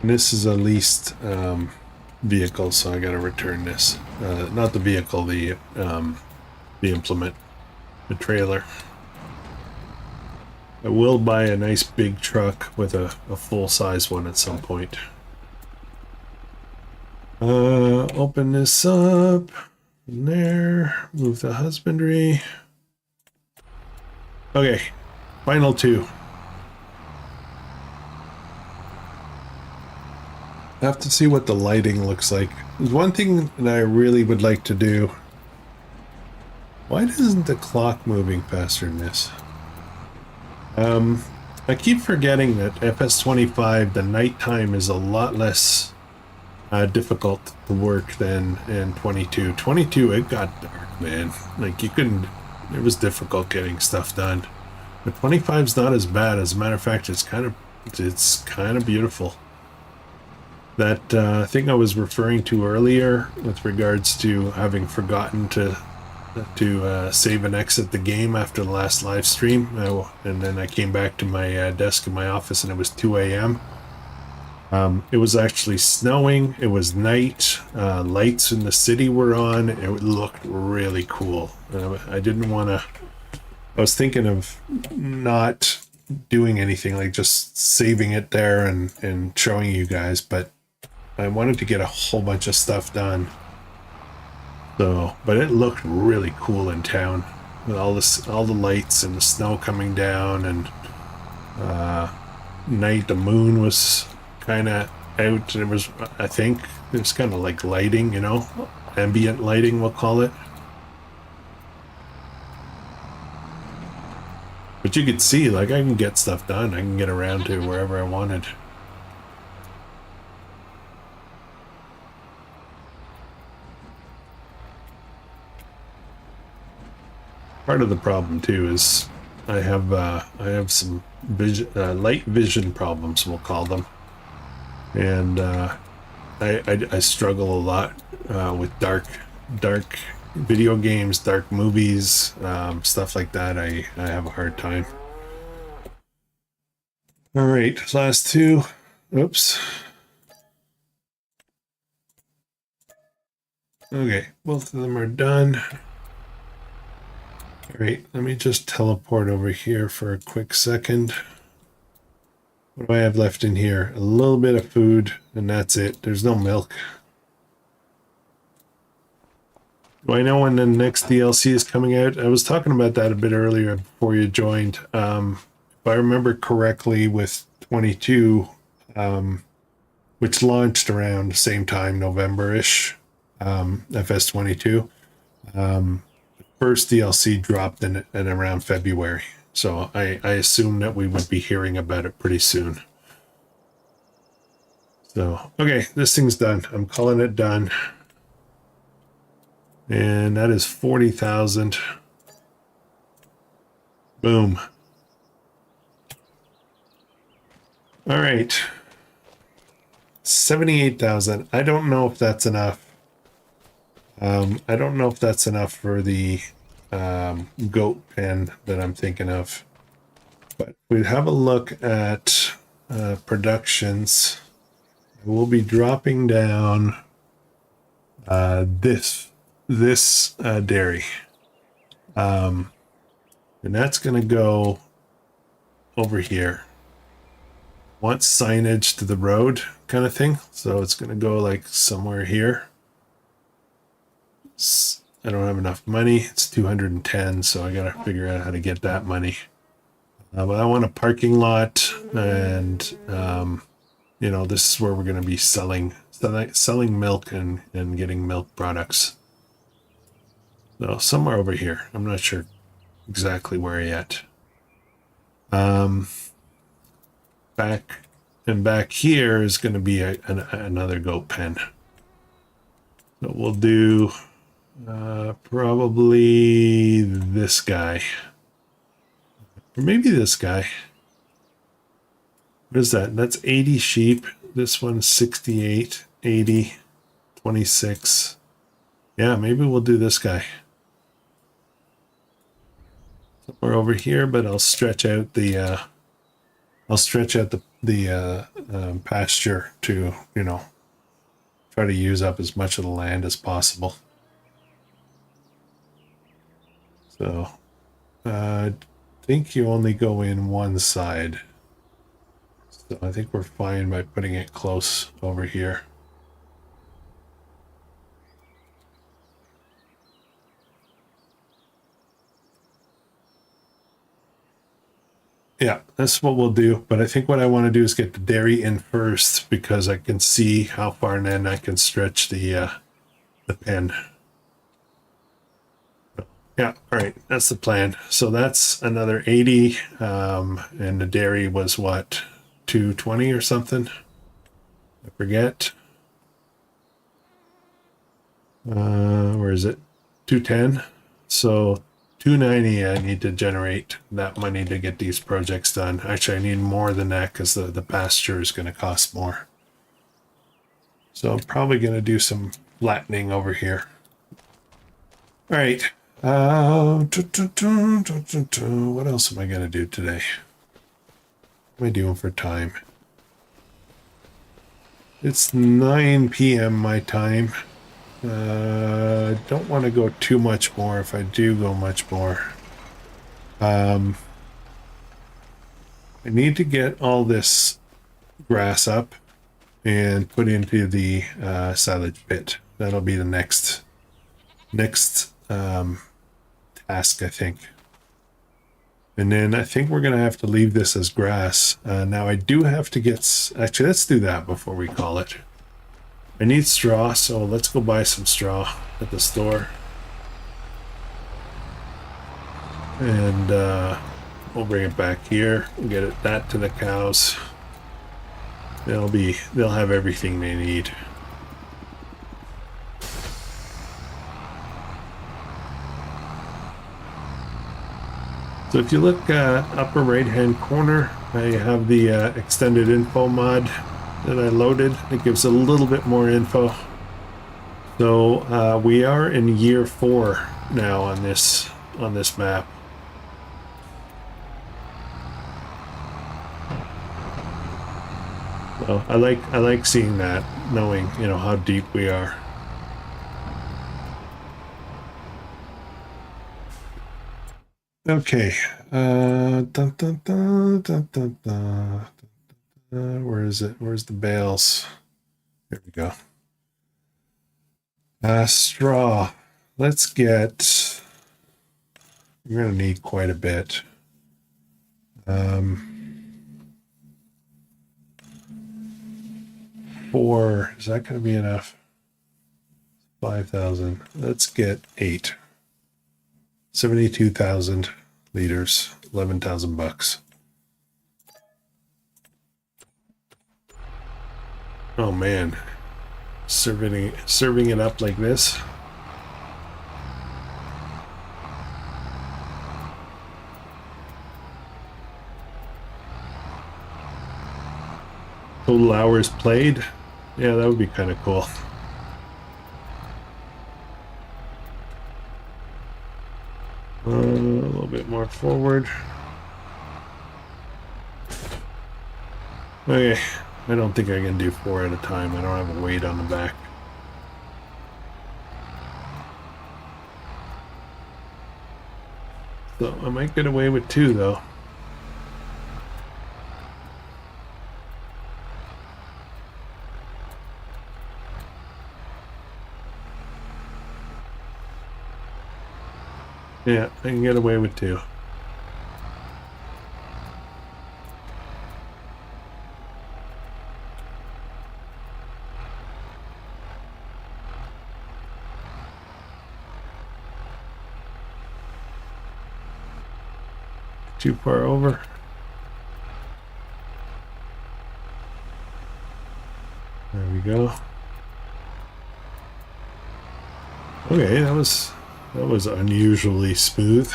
And this is a leased vehicle, so I gotta return this. Not the vehicle, the implement, the trailer. I will buy a nice big truck with a full-size one at some point. Open this up. In there. Move the husbandry. Okay, final 2. I have to see what the lighting looks like. There's one thing that I really would like to do. Why isn't the clock moving faster than this? I keep forgetting that FS25, the nighttime is a lot less difficult to work than in 22. 22, it got dark, man. Like, you couldn't, it was difficult getting stuff done. But 25's not as bad. As a matter of fact, it's kind of beautiful. That thing I was referring to earlier with regards to having forgotten to save and exit the game after the last live stream, and then I came back to my desk in my office and it was 2 a.m. It was actually snowing. It was night. Lights in the city were on. It looked really cool. I didn't want to. I was thinking of not doing anything, like just saving it there and showing you guys, but I wanted to get a whole bunch of stuff done. So, but it looked really cool in town with all the lights and the snow coming down, and night the moon was kind of out. It was, I think, it was kind of like lighting, you know, ambient lighting, we'll call it. But you could see, like, I can get stuff done. I can get around to wherever I wanted. Part of the problem too is I have some light vision problems, we'll call them, and I struggle a lot with dark video games, dark movies, stuff like that, I have a hard time. All right, last two. Oops. Okay, both of them are done. All right, let me just teleport over here for a quick second. What do I have left in here? A little bit of food, and that's it. There's no milk. Do I know when the next DLC is coming out? I was talking about that a bit earlier before you joined. If I remember correctly, with 22, which launched around the same time, November-ish, FS22, first DLC dropped in around February. So I assume that we would be hearing about it pretty soon. So, okay, this thing's done. I'm calling it done. And that is 40,000. Boom. All right. 78,000. I don't know if that's enough. I don't know if that's enough for the goat pen that I'm thinking of. But we'd have a look at productions. We'll be dropping down this dairy. And that's going to go over here. Want signage to the road kind of thing. So it's going to go like somewhere here. I don't have enough money. It's 210, so I got to figure out how to get that money. But I want a parking lot, and you know, this is where we're going to be selling milk and getting milk products. So somewhere over here. I'm not sure exactly where yet. Back here is going to be another goat pen. So we'll do probably this guy. Or maybe this guy. What is that? That's 80 sheep. This one's 68, 80, 26. Yeah, maybe we'll do this guy. Somewhere over here, but I'll stretch out the pasture to, you know, try to use up as much of the land as possible. So, I think you only go in one side. So I think we're fine by putting it close over here. Yeah, that's what we'll do. But I think what I want to do is get the dairy in first, because I can see how far, and then I can stretch the pen. Yeah, all right, that's the plan. So that's another 80, and the dairy was what, 220 or something? I forget. Where is it? 210. So 290. I need to generate that money to get these projects done. Actually, I need more than that because the pasture is going to cost more. So I'm probably going to do some flattening over here. All right. What else am I going to do today? What am I doing for time? It's 9 p.m. my time. Don't want to go too much more. If I do go much more, I need to get all this grass up and put into the silage pit. That'll be the next task, I think. And then I think we're going to have to leave this as grass. Now I do have to get... Actually, let's do that before we call it. I need straw, so let's go buy some straw at the store. And we'll bring it back here and get that to the cows. They'll have everything they need. So if you look upper right hand corner, I have the extended info mod that I loaded. It gives a little bit more info So we are in year 4 now on this map. So I like seeing that, knowing, you know, how deep we are. Okay. Dun, dun, dun, dun, dun, dun. Where is it? Where's the bales? There we go. Straw. Let's get. We're gonna need quite a bit. 4. Is that gonna be enough? 5,000. Let's get 8. 72,000 liters. 11,000 bucks. Oh man, serving it up like this. Total hours played. Yeah, that would be kind of cool. A little bit more forward. Okay, I don't think I can do 4 at a time. I don't have a weight on the back. So I might get away with 2 though. Yeah, I can get away with 2. Too far over. There we go. Okay, that was unusually smooth.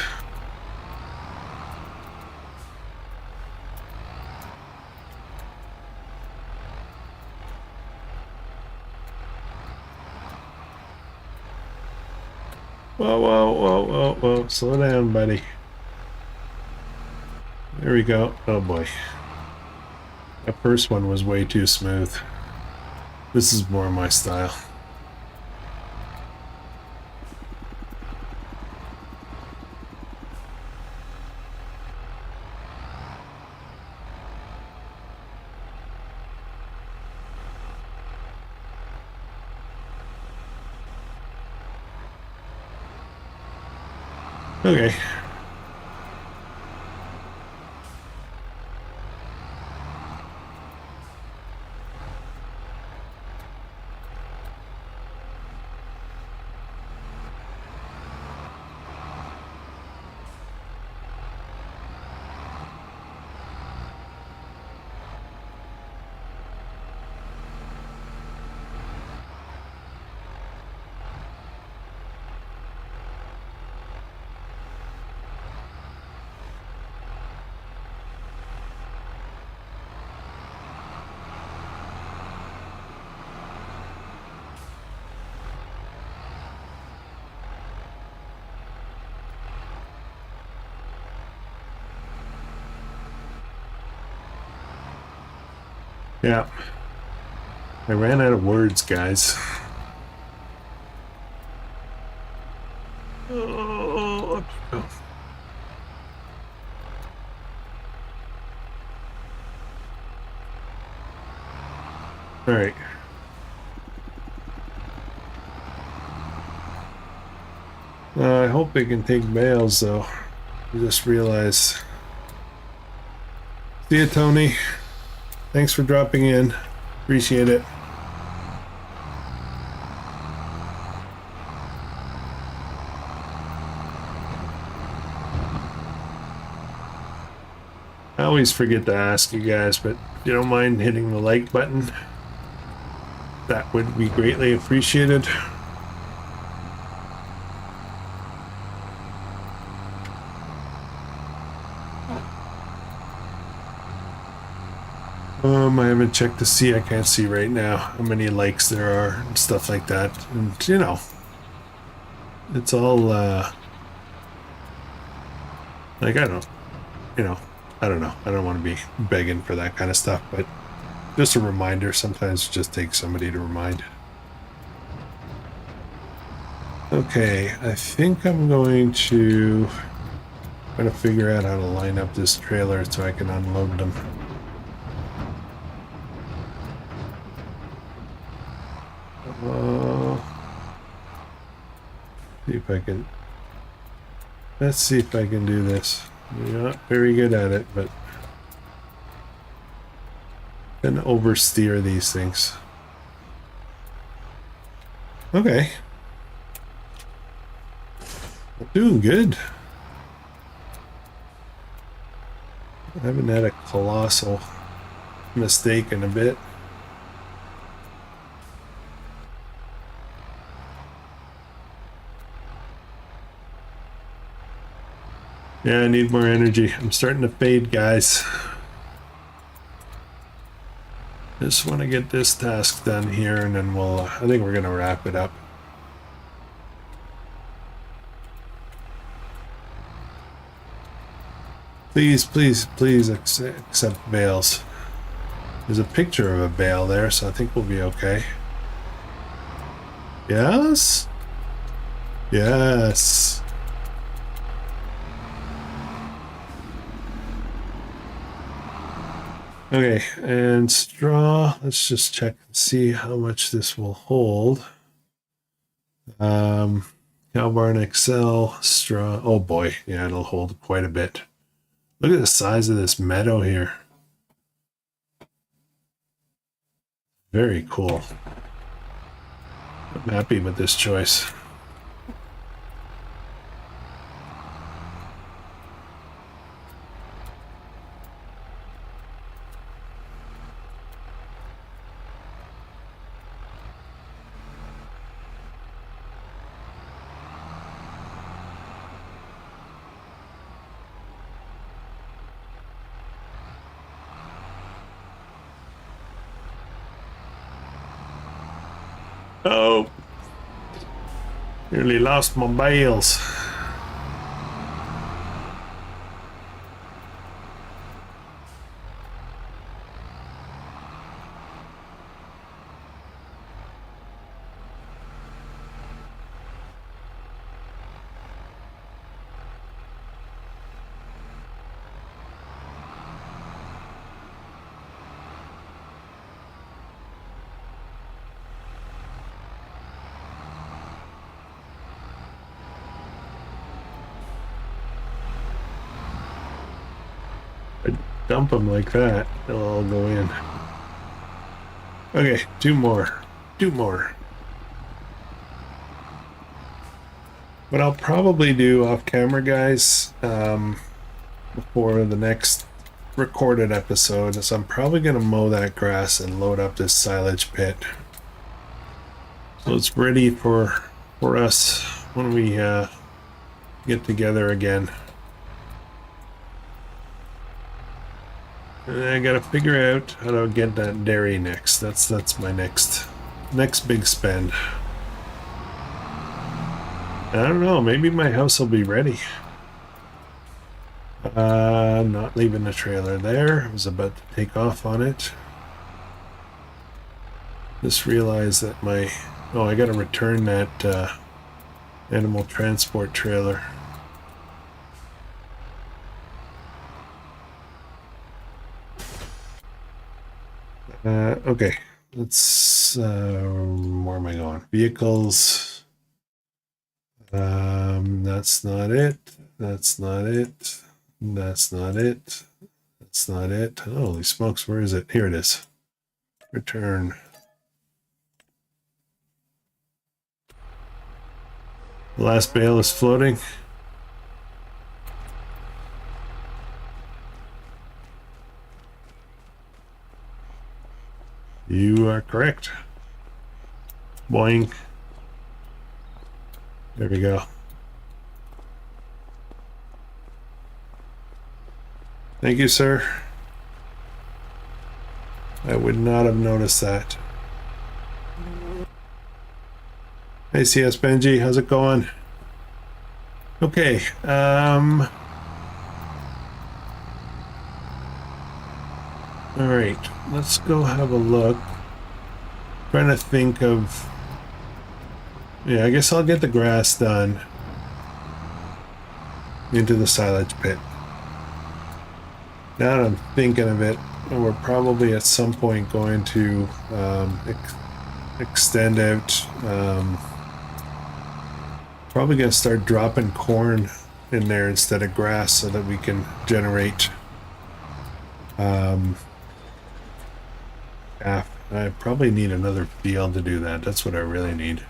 Whoa, whoa, whoa, whoa, whoa. Slow down, buddy. There we go. Oh boy. That first one was way too smooth. This is more my style. Okay. Yeah. I ran out of words, guys. Oh. All right. I hope they can take bales, though. I just realized. See you, Tony. Thanks for dropping in. Appreciate it. I always forget to ask you guys, but if you don't mind hitting the like button, that would be greatly appreciated. I haven't checked to see. I can't see right now how many likes there are and stuff like that. And you know, it's all like I don't, you know, I don't know. I don't want to be begging for that kind of stuff, but just a reminder. Sometimes it just takes somebody to remind. Okay, I think I'm going to try to figure out how to line up this trailer so I can unload them. See if I can. Let's see if I can do this. I'm not very good at it, but I can oversteer these things. Okay. I'm doing good. I haven't had a colossal mistake in a bit. Yeah, I need more energy. I'm starting to fade, guys. Just want to get this task done here, and then we'll, I think we're going to wrap it up. Please, please, please accept bales. There's a picture of a bale there, so I think we'll be okay. Yes? Yes. Okay, and straw. Let's just check and see how much this will hold. Cow barn XL, straw. Oh boy, yeah, it'll hold quite a bit. Look at the size of this meadow here. Very cool. I'm happy with this choice. Oh, nearly lost my bales. Dump them like that, they'll all go in. Okay, two more. What I'll probably do off camera, guys, before the next recorded episode is I'm probably going to mow that grass and load up this silage pit. So it's ready for us when we get together again. And I gotta figure out how to get that dairy next. That's my next big spend. I don't know, maybe my house will be ready. Not leaving the trailer there. I was about to take off on it. Just realized that I gotta return that animal transport trailer. Okay, let's, where am I going? Vehicles. That's not it. That's not it. That's not it. That's not it. Holy smokes, where is it? Here it is. Return. The last bale is floating. You are correct. Boing. There we go. Thank you, sir. I would not have noticed that. Hey, CS Benji, how's it going? Okay, all right, let's go have a look. Trying to think of, yeah, I guess I'll get the grass done into the silage pit. Now that I'm thinking of it, we're probably at some point going to extend out, probably going to start dropping corn in there instead of grass so that we can generate I probably need another field to do that. That's what I really need.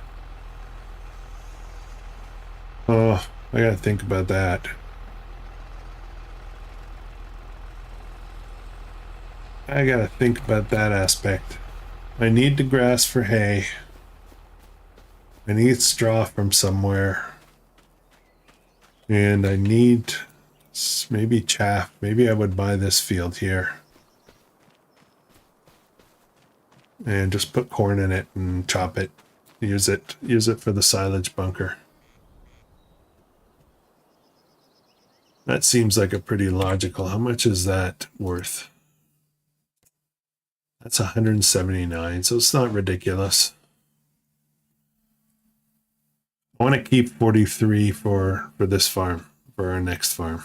Oh, I gotta think about that. I gotta think about that aspect. I need the grass for hay. I need straw from somewhere. And I need maybe chaff. Maybe I would buy this field here. And just put corn in it and chop it. Use it for the silage bunker. That seems like a pretty logical. How much is that worth? That's 179, so it's not ridiculous. I want to keep 43 for this farm, for our next farm.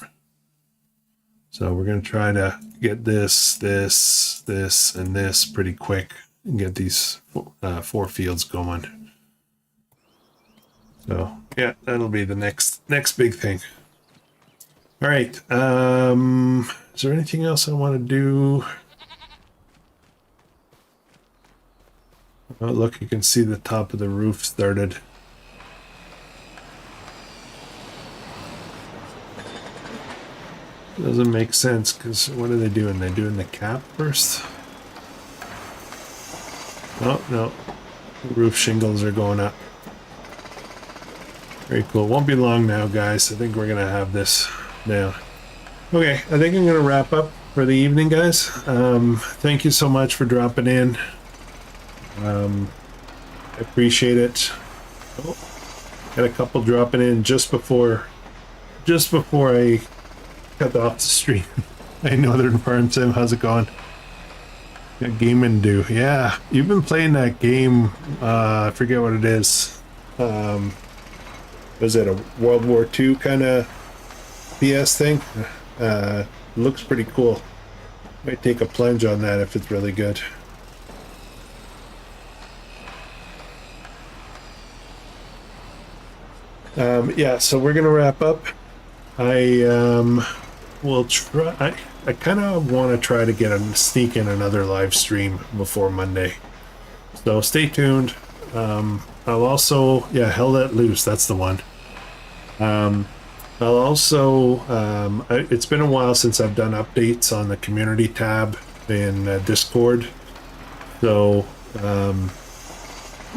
So we're going to try to get this, and this pretty quick and get these 4 fields going. So yeah, that'll be the next big thing. All right. Is there anything else I want to do? Oh, look, you can see the top of the roof started. Doesn't make sense because what are they doing? They're doing the cap first? Oh, no. The roof shingles are going up. Very cool. Won't be long now, guys. I think we're going to have this down. Okay, I think I'm going to wrap up for the evening, guys. Thank you so much for dropping in. I appreciate it. Oh, got a couple dropping in just before I cut off the stream. Hey, Northern Farm Sim, how's it going? Got gaming to do. Yeah, you've been playing that game. I forget what it is. Was it a World War II kind of PS thing? Looks pretty cool. Might take a plunge on that if it's really good. Yeah, so we're gonna wrap up. I will try. I kind of want to try to sneak in another live stream before Monday. So stay tuned. I'll also, yeah, Hell Let Loose. That's the one. I'll also. It's been a while since I've done updates on the community tab in Discord. So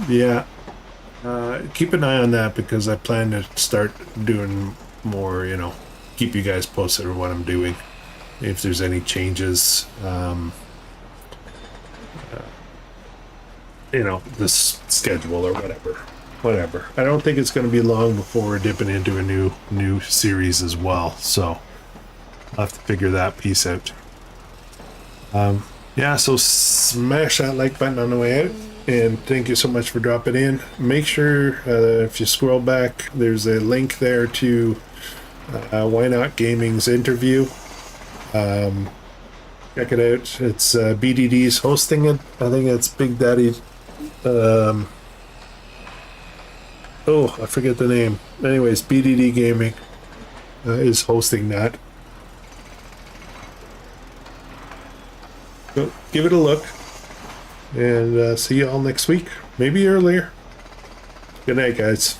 yeah. Keep an eye on that because I plan to start doing more, keep you guys posted on what I'm doing. If there's any changes, the schedule or whatever. I don't think it's going to be long before we're dipping into a new series as well. So I'll have to figure that piece out. Yeah, so smash that like button on the way out. And thank you so much for dropping in. Make sure if you scroll back, there's a link there to Why Not Gaming's interview. Check it out. It's BDD's hosting it. I think it's Big Daddy. Oh, I forget the name. Anyways, BDD Gaming is hosting that. So give it a look. And see you all next week. Maybe earlier. Good night, guys.